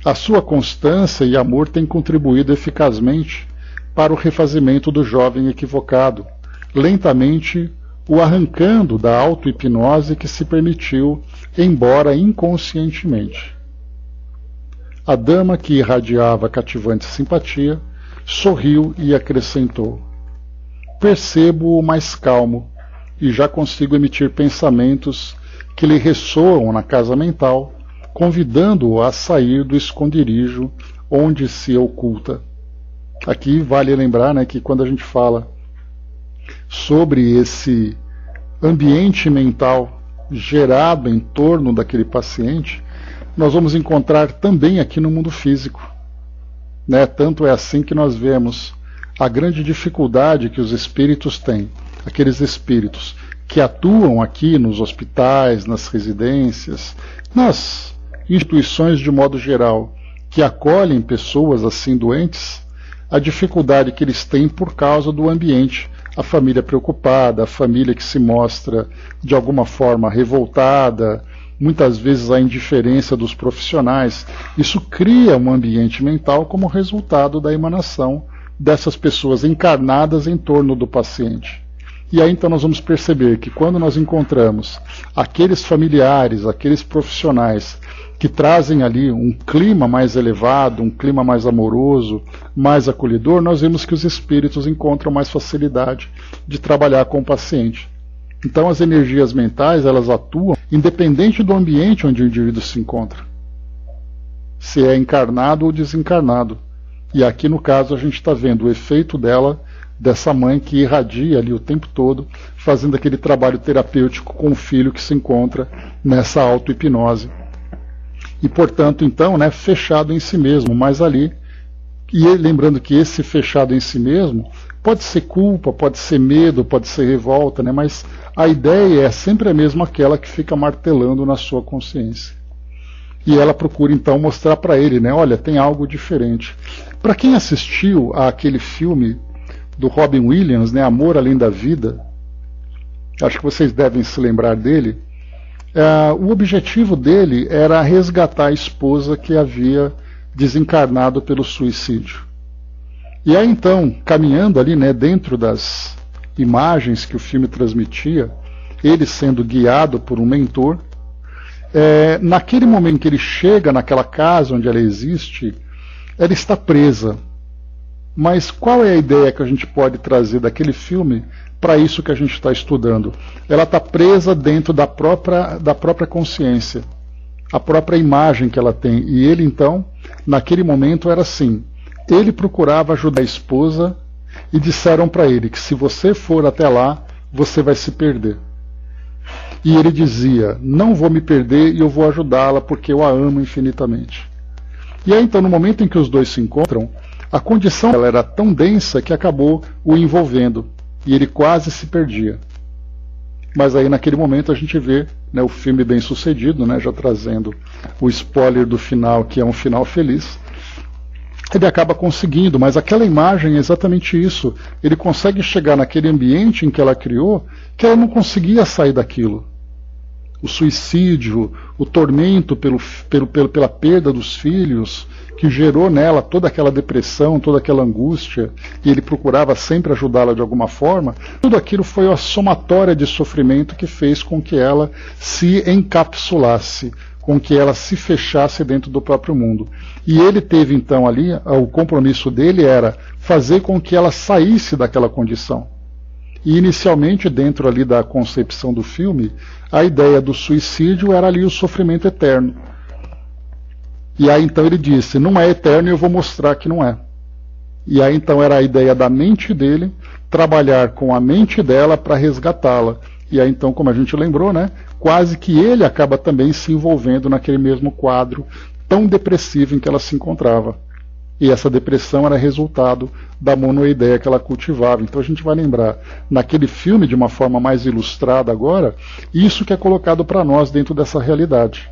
A sua constância e amor têm contribuído eficazmente para o refazimento do jovem equivocado, lentamente o arrancando da auto-hipnose que se permitiu, embora inconscientemente. A dama, que irradiava cativante simpatia, sorriu e acrescentou: percebo-o mais calmo e já consigo emitir pensamentos que lhe ressoam na casa mental, convidando-o a sair do esconderijo onde se oculta. Aqui vale lembrar, que quando a gente fala sobre esse ambiente mental gerado em torno daquele paciente, nós vamos encontrar também aqui no mundo físico. Tanto é assim que nós vemos a grande dificuldade que os espíritos têm, aqueles espíritos que atuam aqui nos hospitais, nas residências, nas instituições de modo geral, que acolhem pessoas assim doentes, a dificuldade que eles têm por causa do ambiente, a família preocupada, a família que se mostra de alguma forma revoltada, muitas vezes a indiferença dos profissionais. Isso cria um ambiente mental como resultado da emanação dessas pessoas encarnadas em torno do paciente. E aí então nós vamos perceber que quando nós encontramos aqueles familiares, aqueles profissionais que trazem ali um clima mais elevado, um clima mais amoroso, mais acolhedor, nós vemos que os espíritos encontram mais facilidade de trabalhar com o paciente. Então as energias mentais, elas atuam independente do ambiente onde o indivíduo se encontra, se é encarnado ou desencarnado. E aqui no caso a gente está vendo o efeito dessa mãe que irradia ali o tempo todo, fazendo aquele trabalho terapêutico com o filho que se encontra nessa auto-hipnose. E portanto então, né, fechado em si mesmo, mas ali, e lembrando que esse fechado em si mesmo pode ser culpa, pode ser medo, pode ser revolta, né, mas a ideia é sempre a mesma, aquela que fica martelando na sua consciência. E ela procura então mostrar para ele, né, olha, tem algo diferente. Para quem assistiu àquele filme do Robin Williams, né, Amor Além da Vida, acho que vocês devem se lembrar dele. O objetivo dele era resgatar a esposa que havia desencarnado pelo suicídio. E aí então, caminhando ali, né, dentro das imagens que o filme transmitia, ele sendo guiado por um mentor, naquele momento que ele chega naquela casa onde ela existe, ela está presa. Mas qual é a ideia que a gente pode trazer daquele filme para isso que a gente está estudando? Ela está presa dentro da própria consciência, a própria imagem que ela tem. E ele então, naquele momento era assim, ele procurava ajudar a esposa e disseram para ele que se você for até lá, você vai se perder. E ele dizia, não vou me perder e eu vou ajudá-la porque eu a amo infinitamente. E aí então, no momento em que os dois se encontram, a condição dela era tão densa que acabou o envolvendo e ele quase se perdia. Mas aí naquele momento a gente vê, né, o filme bem sucedido, né, já trazendo o spoiler do final, que é um final feliz. Ele acaba conseguindo, mas aquela imagem é exatamente isso. Ele consegue chegar naquele ambiente em que ela criou, que ela não conseguia sair daquilo. O suicídio, o tormento pela perda dos filhos, que gerou nela toda aquela depressão, toda aquela angústia, e ele procurava sempre ajudá-la de alguma forma, tudo aquilo foi a somatória de sofrimento que fez com que ela se encapsulasse, com que ela se fechasse dentro do próprio mundo. E ele teve então ali, o compromisso dele era fazer com que ela saísse daquela condição. E inicialmente, dentro ali da concepção do filme, a ideia do suicídio era ali o sofrimento eterno. E aí então ele disse, não é eterno e eu vou mostrar que não é. E aí então era a ideia da mente dele, trabalhar com a mente dela para resgatá-la. E aí então, como a gente lembrou, né, quase que ele acaba também se envolvendo naquele mesmo quadro tão depressivo em que ela se encontrava. E essa depressão era resultado da monoideia que ela cultivava. Então a gente vai lembrar, naquele filme, de uma forma mais ilustrada agora, isso que é colocado para nós dentro dessa realidade.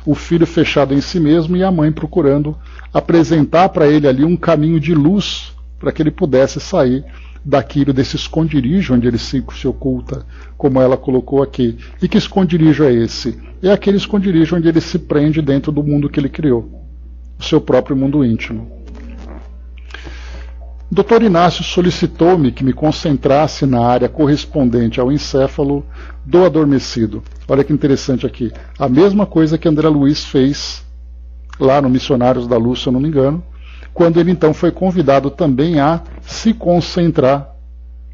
O filho fechado em si mesmo e a mãe procurando apresentar para ele ali um caminho de luz para que ele pudesse sair daquilo, desse esconderijo onde ele se oculta, como ela colocou aqui. E que esconderijo é esse? É aquele esconderijo onde ele se prende dentro do mundo que ele criou, o seu próprio mundo íntimo. Dr. Inácio solicitou-me que me concentrasse na área correspondente ao encéfalo do adormecido. Olha que interessante aqui. A mesma coisa que André Luiz fez lá no Missionários da Luz, se eu não me engano, quando ele então foi convidado também a se concentrar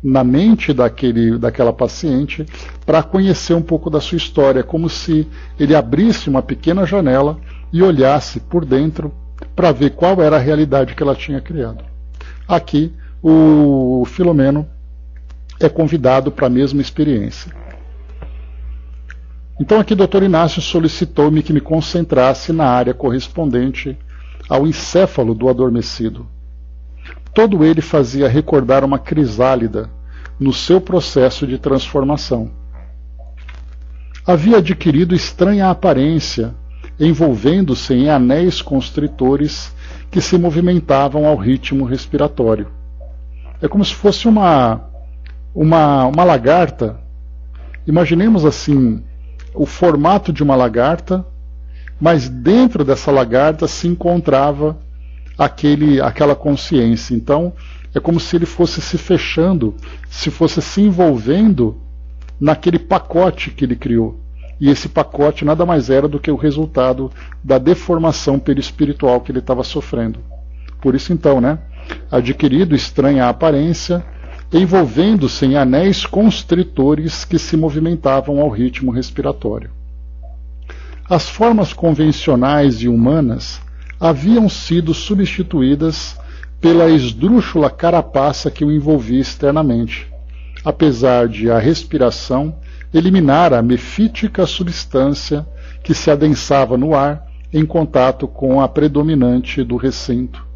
na mente daquela paciente para conhecer um pouco da sua história, como se ele abrisse uma pequena janela e olhasse por dentro para ver qual era a realidade que ela tinha criado. Aqui o Filomeno é convidado para a mesma experiência. Então aqui o Dr. Inácio solicitou-me que me concentrasse na área correspondente ao encéfalo do adormecido. todo ele fazia recordar uma crisálida no seu processo de transformação. Havia adquirido estranha aparência, envolvendo-se em anéis constritores que se movimentavam ao ritmo respiratório. É como se fosse uma lagarta. Imaginemos assim, o formato de uma lagarta, mas dentro dessa lagarta se encontrava aquela consciência. Então, é como se ele fosse se fechando, se fosse se envolvendo naquele pacote que ele criou. E esse pacote nada mais era do que o resultado da deformação perispiritual que ele estava sofrendo. Por isso então, adquirido estranha aparência, envolvendo-se em anéis constritores que se movimentavam ao ritmo respiratório. As formas convencionais e humanas haviam sido substituídas pela esdrúxula carapaça que o envolvia externamente, apesar de a respiração eliminar a mefítica substância que se adensava no ar em contato com a predominante do recinto.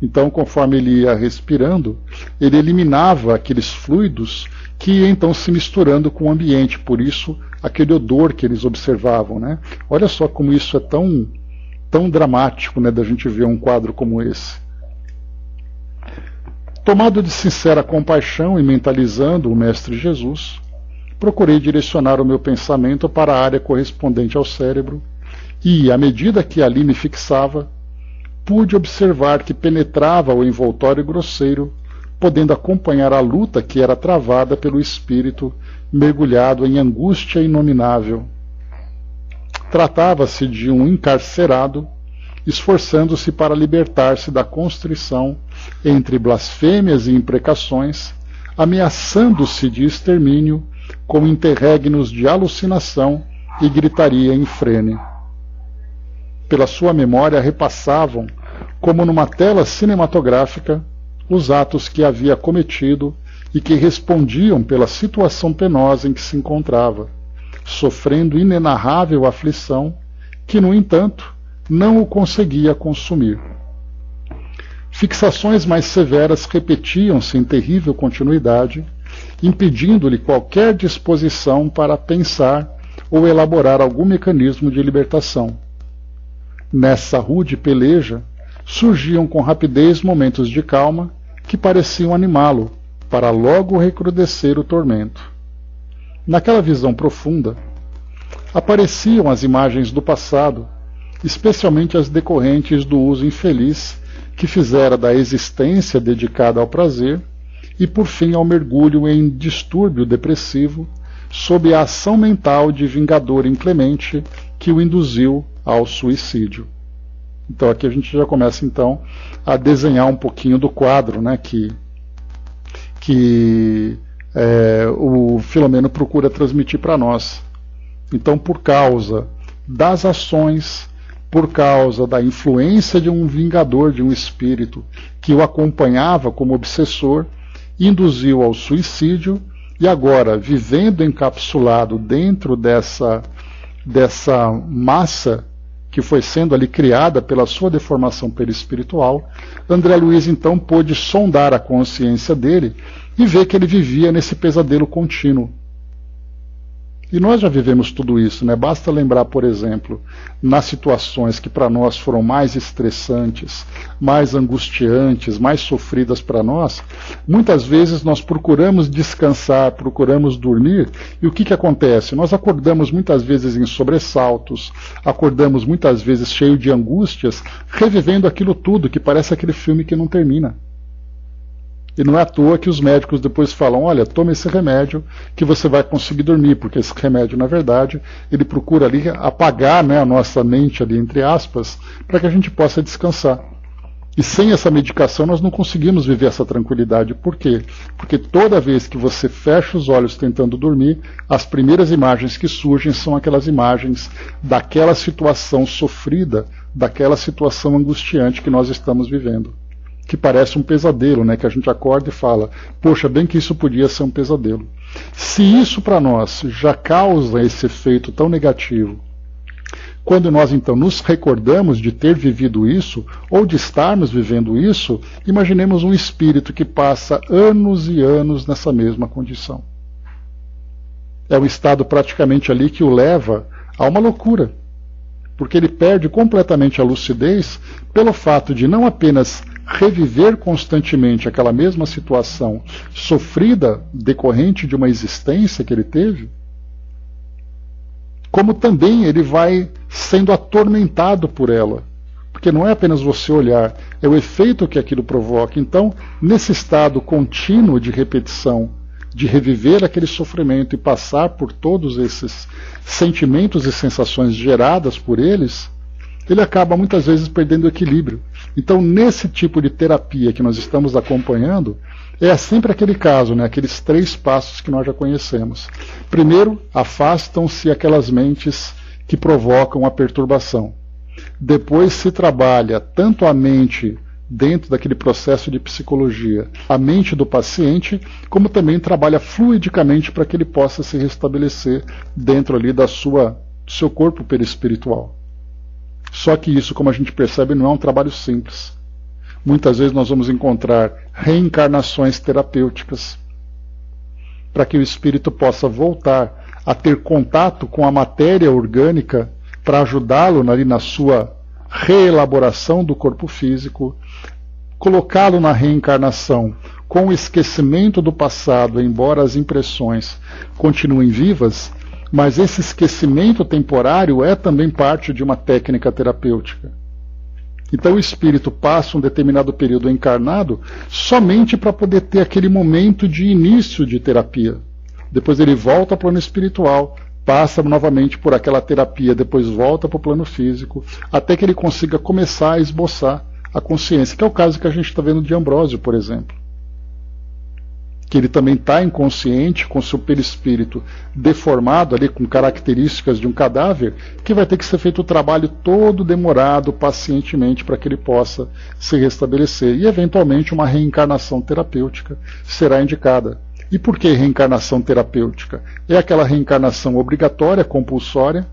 Então, conforme ele ia respirando, ele eliminava aqueles fluidos que iam então se misturando com o ambiente, por isso aquele odor que eles observavam. Olha só como isso é tão dramático, da gente ver um quadro como esse. Tomado de sincera compaixão e mentalizando o Mestre Jesus, procurei direcionar o meu pensamento para a área correspondente ao cérebro e, à medida que ali me fixava, pude observar que penetrava o envoltório grosseiro, podendo acompanhar a luta que era travada pelo espírito mergulhado em angústia inominável. Tratava-se de um encarcerado, esforçando-se para libertar-se da constrição entre blasfêmias e imprecações, ameaçando-se de extermínio com interregnos de alucinação e gritaria infrene. Pela sua memória repassavam, como numa tela cinematográfica, os atos que havia cometido e que respondiam pela situação penosa em que se encontrava, sofrendo inenarrável aflição que, no entanto, não o conseguia consumir. Fixações mais severas repetiam-se em terrível continuidade, impedindo-lhe qualquer disposição para pensar ou elaborar algum mecanismo de libertação. Nessa rude peleja, surgiam com rapidez momentos de calma que pareciam animá-lo, para logo recrudescer o tormento. Naquela visão profunda, apareciam as imagens do passado, especialmente as decorrentes do uso infeliz que fizera da existência dedicada ao prazer e, por fim, ao mergulho em distúrbio depressivo, sob a ação mental de vingador inclemente que o induziu ao suicídio. Então aqui a gente já começa então a desenhar um pouquinho do quadro, que o Filomeno procura transmitir para nós. Então, por causa das ações, por causa da influência de um vingador, de um espírito que o acompanhava como obsessor, induziu ao suicídio e agora, vivendo encapsulado dentro dessa massa que foi sendo ali criada pela sua deformação perispiritual, André Luiz então pôde sondar a consciência dele e ver que ele vivia nesse pesadelo contínuo. E nós já vivemos tudo isso, Basta lembrar, por exemplo, nas situações que para nós foram mais estressantes, mais angustiantes, mais sofridas para nós, muitas vezes nós procuramos descansar, procuramos dormir, e o que acontece? Nós acordamos muitas vezes em sobressaltos, acordamos muitas vezes cheio de angústias, revivendo aquilo tudo, que parece aquele filme que não termina. E não é à toa que os médicos depois falam, olha, tome esse remédio que você vai conseguir dormir, porque esse remédio, na verdade, ele procura ali apagar a nossa mente, ali, entre aspas, para que a gente possa descansar. E sem essa medicação nós não conseguimos viver essa tranquilidade. Por quê? Porque toda vez que você fecha os olhos tentando dormir, as primeiras imagens que surgem são aquelas imagens daquela situação sofrida, daquela situação angustiante que nós estamos vivendo. Que parece um pesadelo, que a gente acorda e fala, poxa, bem que isso podia ser um pesadelo. Se isso para nós já causa esse efeito tão negativo, Quando nós então nos recordamos de ter vivido isso, ou de estarmos vivendo isso, imaginemos um espírito que passa anos e anos nessa mesma condição. É um estado praticamente ali que o leva a uma loucura, porque ele perde completamente a lucidez pelo fato de não apenas reviver constantemente aquela mesma situação sofrida decorrente de uma existência que ele teve, como também ele vai sendo atormentado por ela. Porque não é apenas você olhar, é o efeito que aquilo provoca. Então, nesse estado contínuo de repetição, de reviver aquele sofrimento e passar por todos esses sentimentos e sensações geradas por eles, ele acaba muitas vezes perdendo o equilíbrio. Então, nesse tipo de terapia que nós estamos acompanhando, é sempre aquele caso, né? Aqueles 3 passos que nós já conhecemos. Primeiro, afastam-se aquelas mentes que provocam a perturbação. Depois se trabalha tanto a mente dentro daquele processo de psicologia, a mente do paciente, como também trabalha fluidicamente para que ele possa se restabelecer dentro ali do seu corpo perispiritual. Só que isso, como a gente percebe, não é um trabalho simples. Muitas vezes nós vamos encontrar reencarnações terapêuticas para que o espírito possa voltar a ter contato com a matéria orgânica para ajudá-lo ali na sua reelaboração do corpo físico, colocá-lo na reencarnação com o esquecimento do passado, embora as impressões continuem vivas, mas esse esquecimento temporário é também parte de uma técnica terapêutica. Então o espírito passa um determinado período encarnado somente para poder ter aquele momento de início de terapia. Depois ele volta ao plano espiritual, passa novamente por aquela terapia, depois volta para o plano físico, até que ele consiga começar a esboçar a consciência, que é o caso que a gente está vendo de Ambrósio, por exemplo. Que ele também está inconsciente, com seu perispírito deformado, ali com características de um cadáver, que vai ter que ser feito o trabalho todo demorado, pacientemente, para que ele possa se restabelecer. E, eventualmente, uma reencarnação terapêutica será indicada. E por que reencarnação terapêutica? É aquela reencarnação obrigatória, compulsória,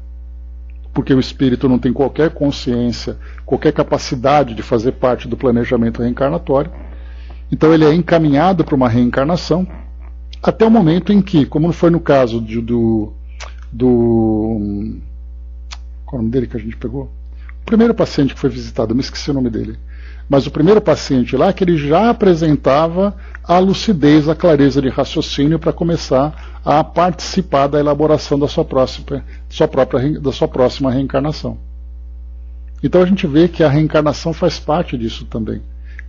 porque o espírito não tem qualquer consciência, qualquer capacidade de fazer parte do planejamento reencarnatório. Então ele é encaminhado para uma reencarnação até o momento em que, como foi no caso qual é o nome dele que a gente pegou? O primeiro paciente que foi visitado, eu me esqueci o nome dele. Mas o primeiro paciente lá, que ele já apresentava a lucidez, a clareza de raciocínio para começar a participar da elaboração da sua próxima reencarnação. Então a gente vê que a reencarnação faz parte disso também.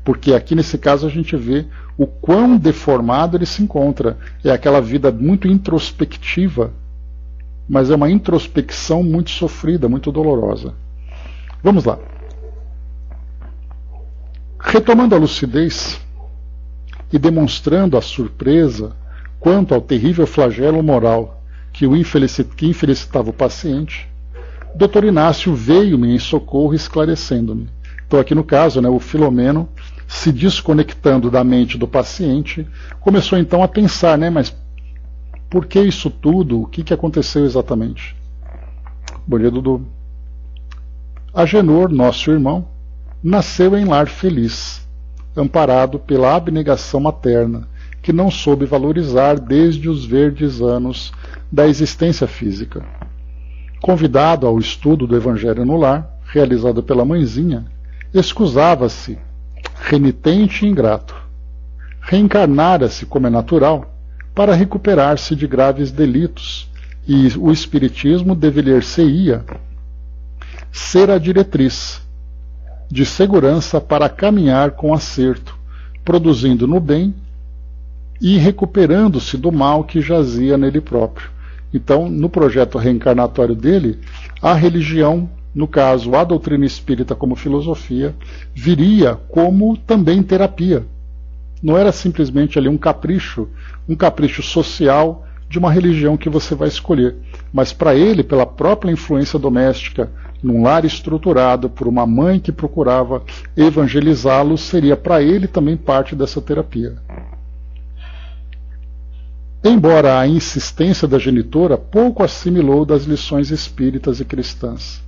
Porque aqui nesse caso a gente vê o quão deformado ele se encontra. É aquela vida muito introspectiva, mas é uma introspecção muito sofrida, muito dolorosa. Vamos lá. Retomando a lucidez e demonstrando a surpresa quanto ao terrível flagelo moral que infelicitava o paciente, Dr. Inácio veio-me em socorro esclarecendo-me. Então aqui no caso, o Filomeno, se desconectando da mente do paciente, começou então a pensar, mas por que isso tudo? O que aconteceu exatamente? Bom dia, Dudu. Agenor, nosso irmão, nasceu em lar feliz, amparado pela abnegação materna, que não soube valorizar desde os verdes anos da existência física. Convidado ao estudo do Evangelho no lar, realizado pela mãezinha, excusava-se, renitente e ingrato. Reencarnara-se, como é natural, para recuperar-se de graves delitos, e o Espiritismo deveria-se-ia ser a diretriz de segurança para caminhar com acerto, produzindo no bem e recuperando-se do mal que jazia nele próprio. Então, no projeto reencarnatório dele, a religião, no caso a doutrina espírita como filosofia, viria como também terapia. Não era simplesmente ali um capricho social de uma religião que você vai escolher, mas para ele, pela própria influência doméstica, num lar estruturado por uma mãe que procurava evangelizá-lo, seria para ele também parte dessa terapia. Embora a insistência da genitora pouco assimilou das lições espíritas e cristãs.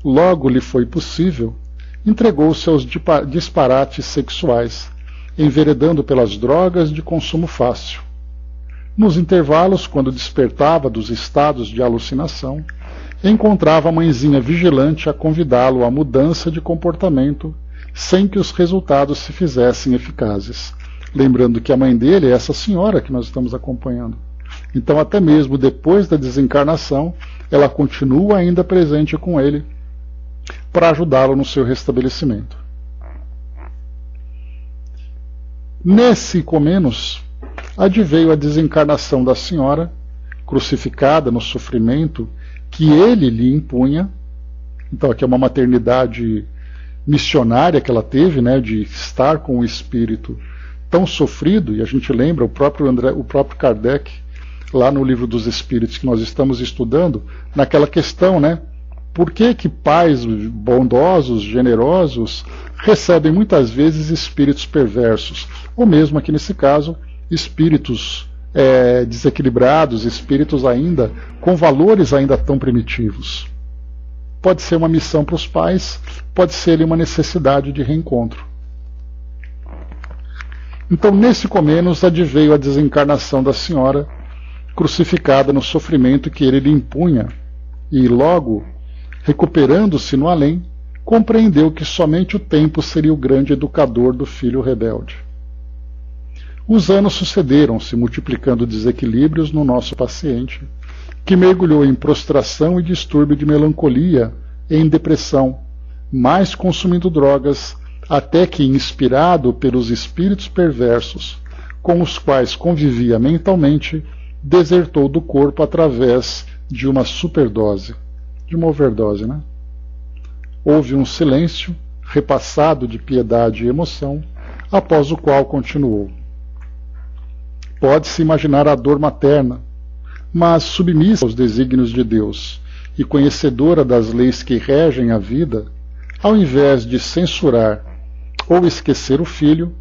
logo lhe foi possível, entregou-se aos disparates sexuais, enveredando pelas drogas de consumo fácil. Nos intervalos, quando despertava dos estados de alucinação, encontrava a mãezinha vigilante a convidá-lo à mudança de comportamento, sem que os resultados se fizessem eficazes. Lembrando que a mãe dele é essa senhora que nós estamos acompanhando. Então, até mesmo depois da desencarnação, ela continua ainda presente com ele para ajudá-lo no seu restabelecimento. Nesse Icomenos, adveio a desencarnação da senhora, crucificada no sofrimento que ele lhe impunha. Então, aqui é uma maternidade missionária que ela teve, né, de estar com o espírito tão sofrido, e a gente lembra o próprio Kardec, lá no Livro dos Espíritos que nós estamos estudando, naquela questão, né, por que pais bondosos, generosos, recebem muitas vezes espíritos perversos, ou mesmo aqui nesse caso, espíritos desequilibrados, espíritos ainda com valores ainda tão primitivos. Pode ser uma missão para os pais, pode ser uma necessidade de reencontro. Então, nesse Icomenos, adveio a desencarnação da senhora, crucificada no sofrimento que ele lhe impunha, e logo, recuperando-se no além, compreendeu que somente o tempo seria o grande educador do filho rebelde. Os anos sucederam-se, multiplicando desequilíbrios no nosso paciente, que mergulhou em prostração e distúrbio de melancolia e em depressão, mais consumindo drogas, até que, inspirado pelos espíritos perversos com os quais convivia mentalmente, desertou do corpo através de uma superdose, de uma overdose, né? Houve um silêncio, repassado de piedade e emoção, após o qual continuou. Pode-se imaginar a dor materna, mas submissa aos desígnios de Deus e conhecedora das leis que regem a vida, ao invés de censurar ou esquecer o filho,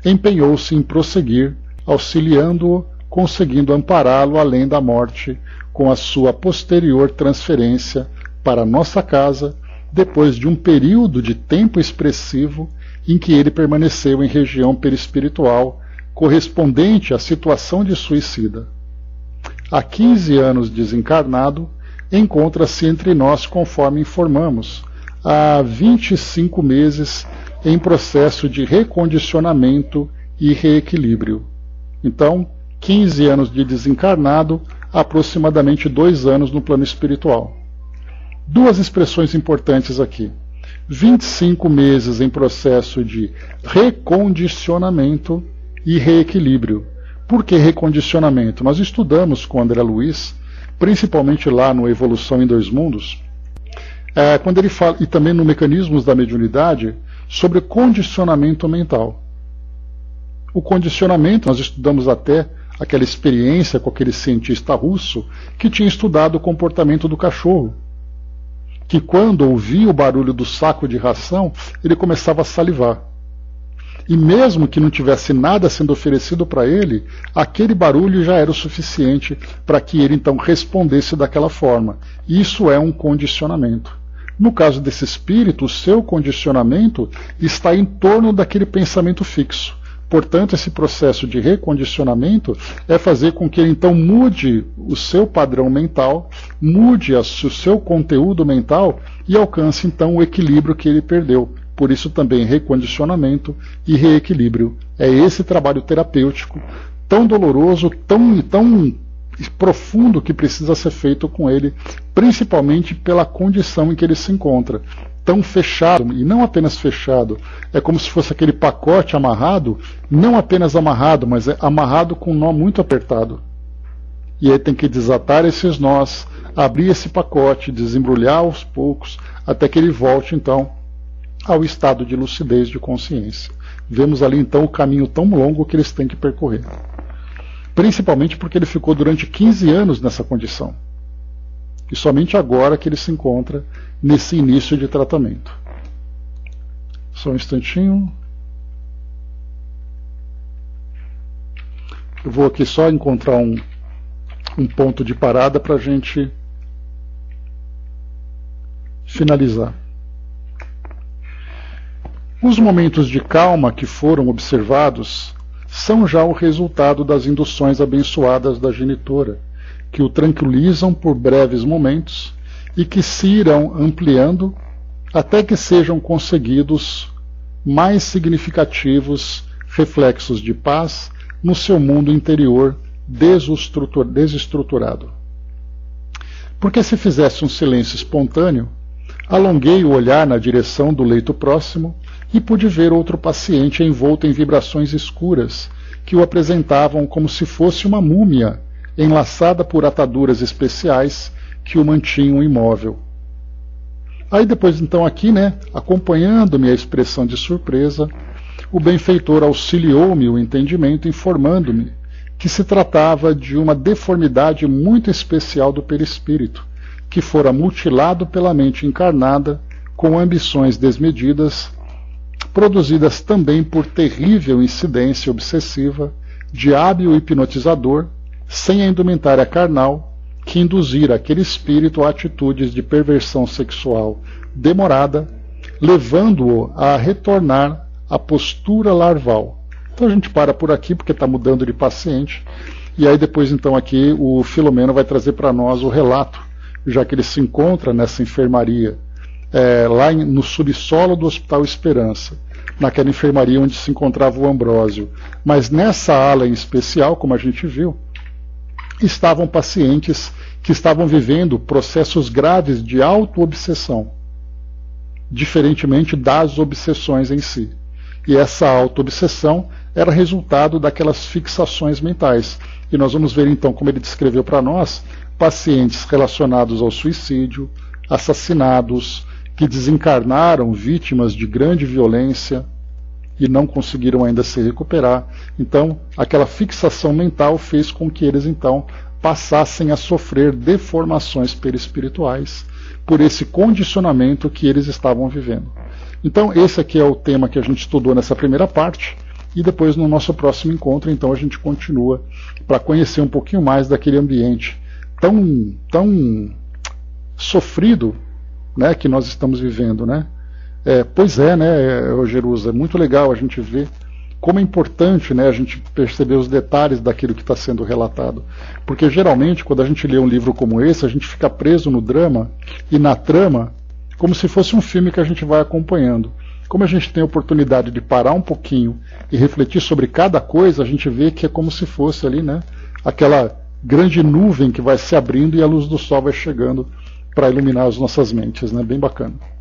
empenhou-se em prosseguir, auxiliando-o, conseguindo ampará-lo além da morte, com a sua posterior transferência para nossa casa, depois de um período de tempo expressivo em que ele permaneceu em região perispiritual, correspondente à situação de suicida. Há 15 anos desencarnado, encontra-se entre nós, conforme informamos, há 25 meses em processo de recondicionamento e reequilíbrio. Então, 15 anos de desencarnado, aproximadamente 2 anos no plano espiritual. Duas expressões importantes aqui. 25 meses em processo de recondicionamento e reequilíbrio. Por que recondicionamento? Nós estudamos com André Luiz, principalmente lá no Evolução em Dois Mundos, quando ele fala, e também no Mecanismos da Mediunidade, sobre condicionamento mental. O condicionamento, nós estudamos até aquela experiência com aquele cientista russo que tinha estudado o comportamento do cachorro, que quando ouvia o barulho do saco de ração, ele começava a salivar. E mesmo que não tivesse nada sendo oferecido para ele, aquele barulho já era o suficiente para que ele então respondesse daquela forma. Isso é um condicionamento. No caso desse espírito, o seu condicionamento está em torno daquele pensamento fixo. Portanto, esse processo de recondicionamento é fazer com que ele então mude o seu padrão mental, mude o seu conteúdo mental e alcance então o equilíbrio que ele perdeu. Por isso também recondicionamento e reequilíbrio. É esse trabalho terapêutico tão doloroso, tão profundo que precisa ser feito com ele, principalmente pela condição em que ele se encontra. Tão fechado, e não apenas fechado, é como se fosse aquele pacote amarrado, não apenas amarrado, mas é amarrado com um nó muito apertado. E aí tem que desatar esses nós, abrir esse pacote, desembrulhar aos poucos, até que ele volte então ao estado de lucidez de consciência. Vemos ali então o caminho tão longo que eles têm que percorrer. Principalmente porque ele ficou durante 15 anos nessa condição. E somente agora que ele se encontra nesse início de tratamento. Só um instantinho. Eu vou aqui só encontrar um ponto de parada para a gente finalizar. Os momentos de calma que foram observados são já o resultado das induções abençoadas da genitora, que o tranquilizam por breves momentos e que se irão ampliando até que sejam conseguidos mais significativos reflexos de paz no seu mundo interior desestruturado. Porque se fizesse um silêncio espontâneo, alonguei o olhar na direção do leito próximo e pude ver outro paciente envolto em vibrações escuras que o apresentavam como se fosse uma múmia enlaçada por ataduras especiais que o mantinham imóvel. Aí depois então aqui, acompanhando-me a expressão de surpresa, o benfeitor auxiliou-me o entendimento, informando-me que se tratava de uma deformidade muito especial do perispírito, que fora mutilado pela mente encarnada com ambições desmedidas, produzidas também por terrível incidência obsessiva de hábil hipnotizador, sem a indumentária carnal, que induzira aquele espírito a atitudes de perversão sexual demorada, levando-o a retornar à postura larval. Então a gente para por aqui, porque está mudando de paciente, e aí depois então aqui o Filomeno vai trazer para nós o relato, já que ele se encontra nessa enfermaria, lá no subsolo do Hospital Esperança, naquela enfermaria onde se encontrava o Ambrósio. Mas nessa ala em especial, como a gente viu, estavam pacientes que estavam vivendo processos graves de auto-obsessão, diferentemente das obsessões em si. E essa auto-obsessão era resultado daquelas fixações mentais. E nós vamos ver então, como ele descreveu para nós, pacientes relacionados ao suicídio, assassinados, que desencarnaram vítimas de grande violência e não conseguiram ainda se recuperar. Então, aquela fixação mental fez com que eles então passassem a sofrer deformações perispirituais por esse condicionamento que eles estavam vivendo. Então, esse aqui é o tema que a gente estudou nessa primeira parte, e depois no nosso próximo encontro, então, a gente continua para conhecer um pouquinho mais daquele ambiente tão sofrido, que nós estamos vivendo, Pois é, Jerusa, é muito legal a gente ver como é importante, a gente perceber os detalhes daquilo que está sendo relatado. Porque geralmente, quando a gente lê um livro como esse, a gente fica preso no drama e na trama, como se fosse um filme que a gente vai acompanhando. Como a gente tem a oportunidade de parar um pouquinho e refletir sobre cada coisa, a gente vê que é como se fosse ali, aquela grande nuvem que vai se abrindo e a luz do sol vai chegando para iluminar as nossas mentes, Bem bacana.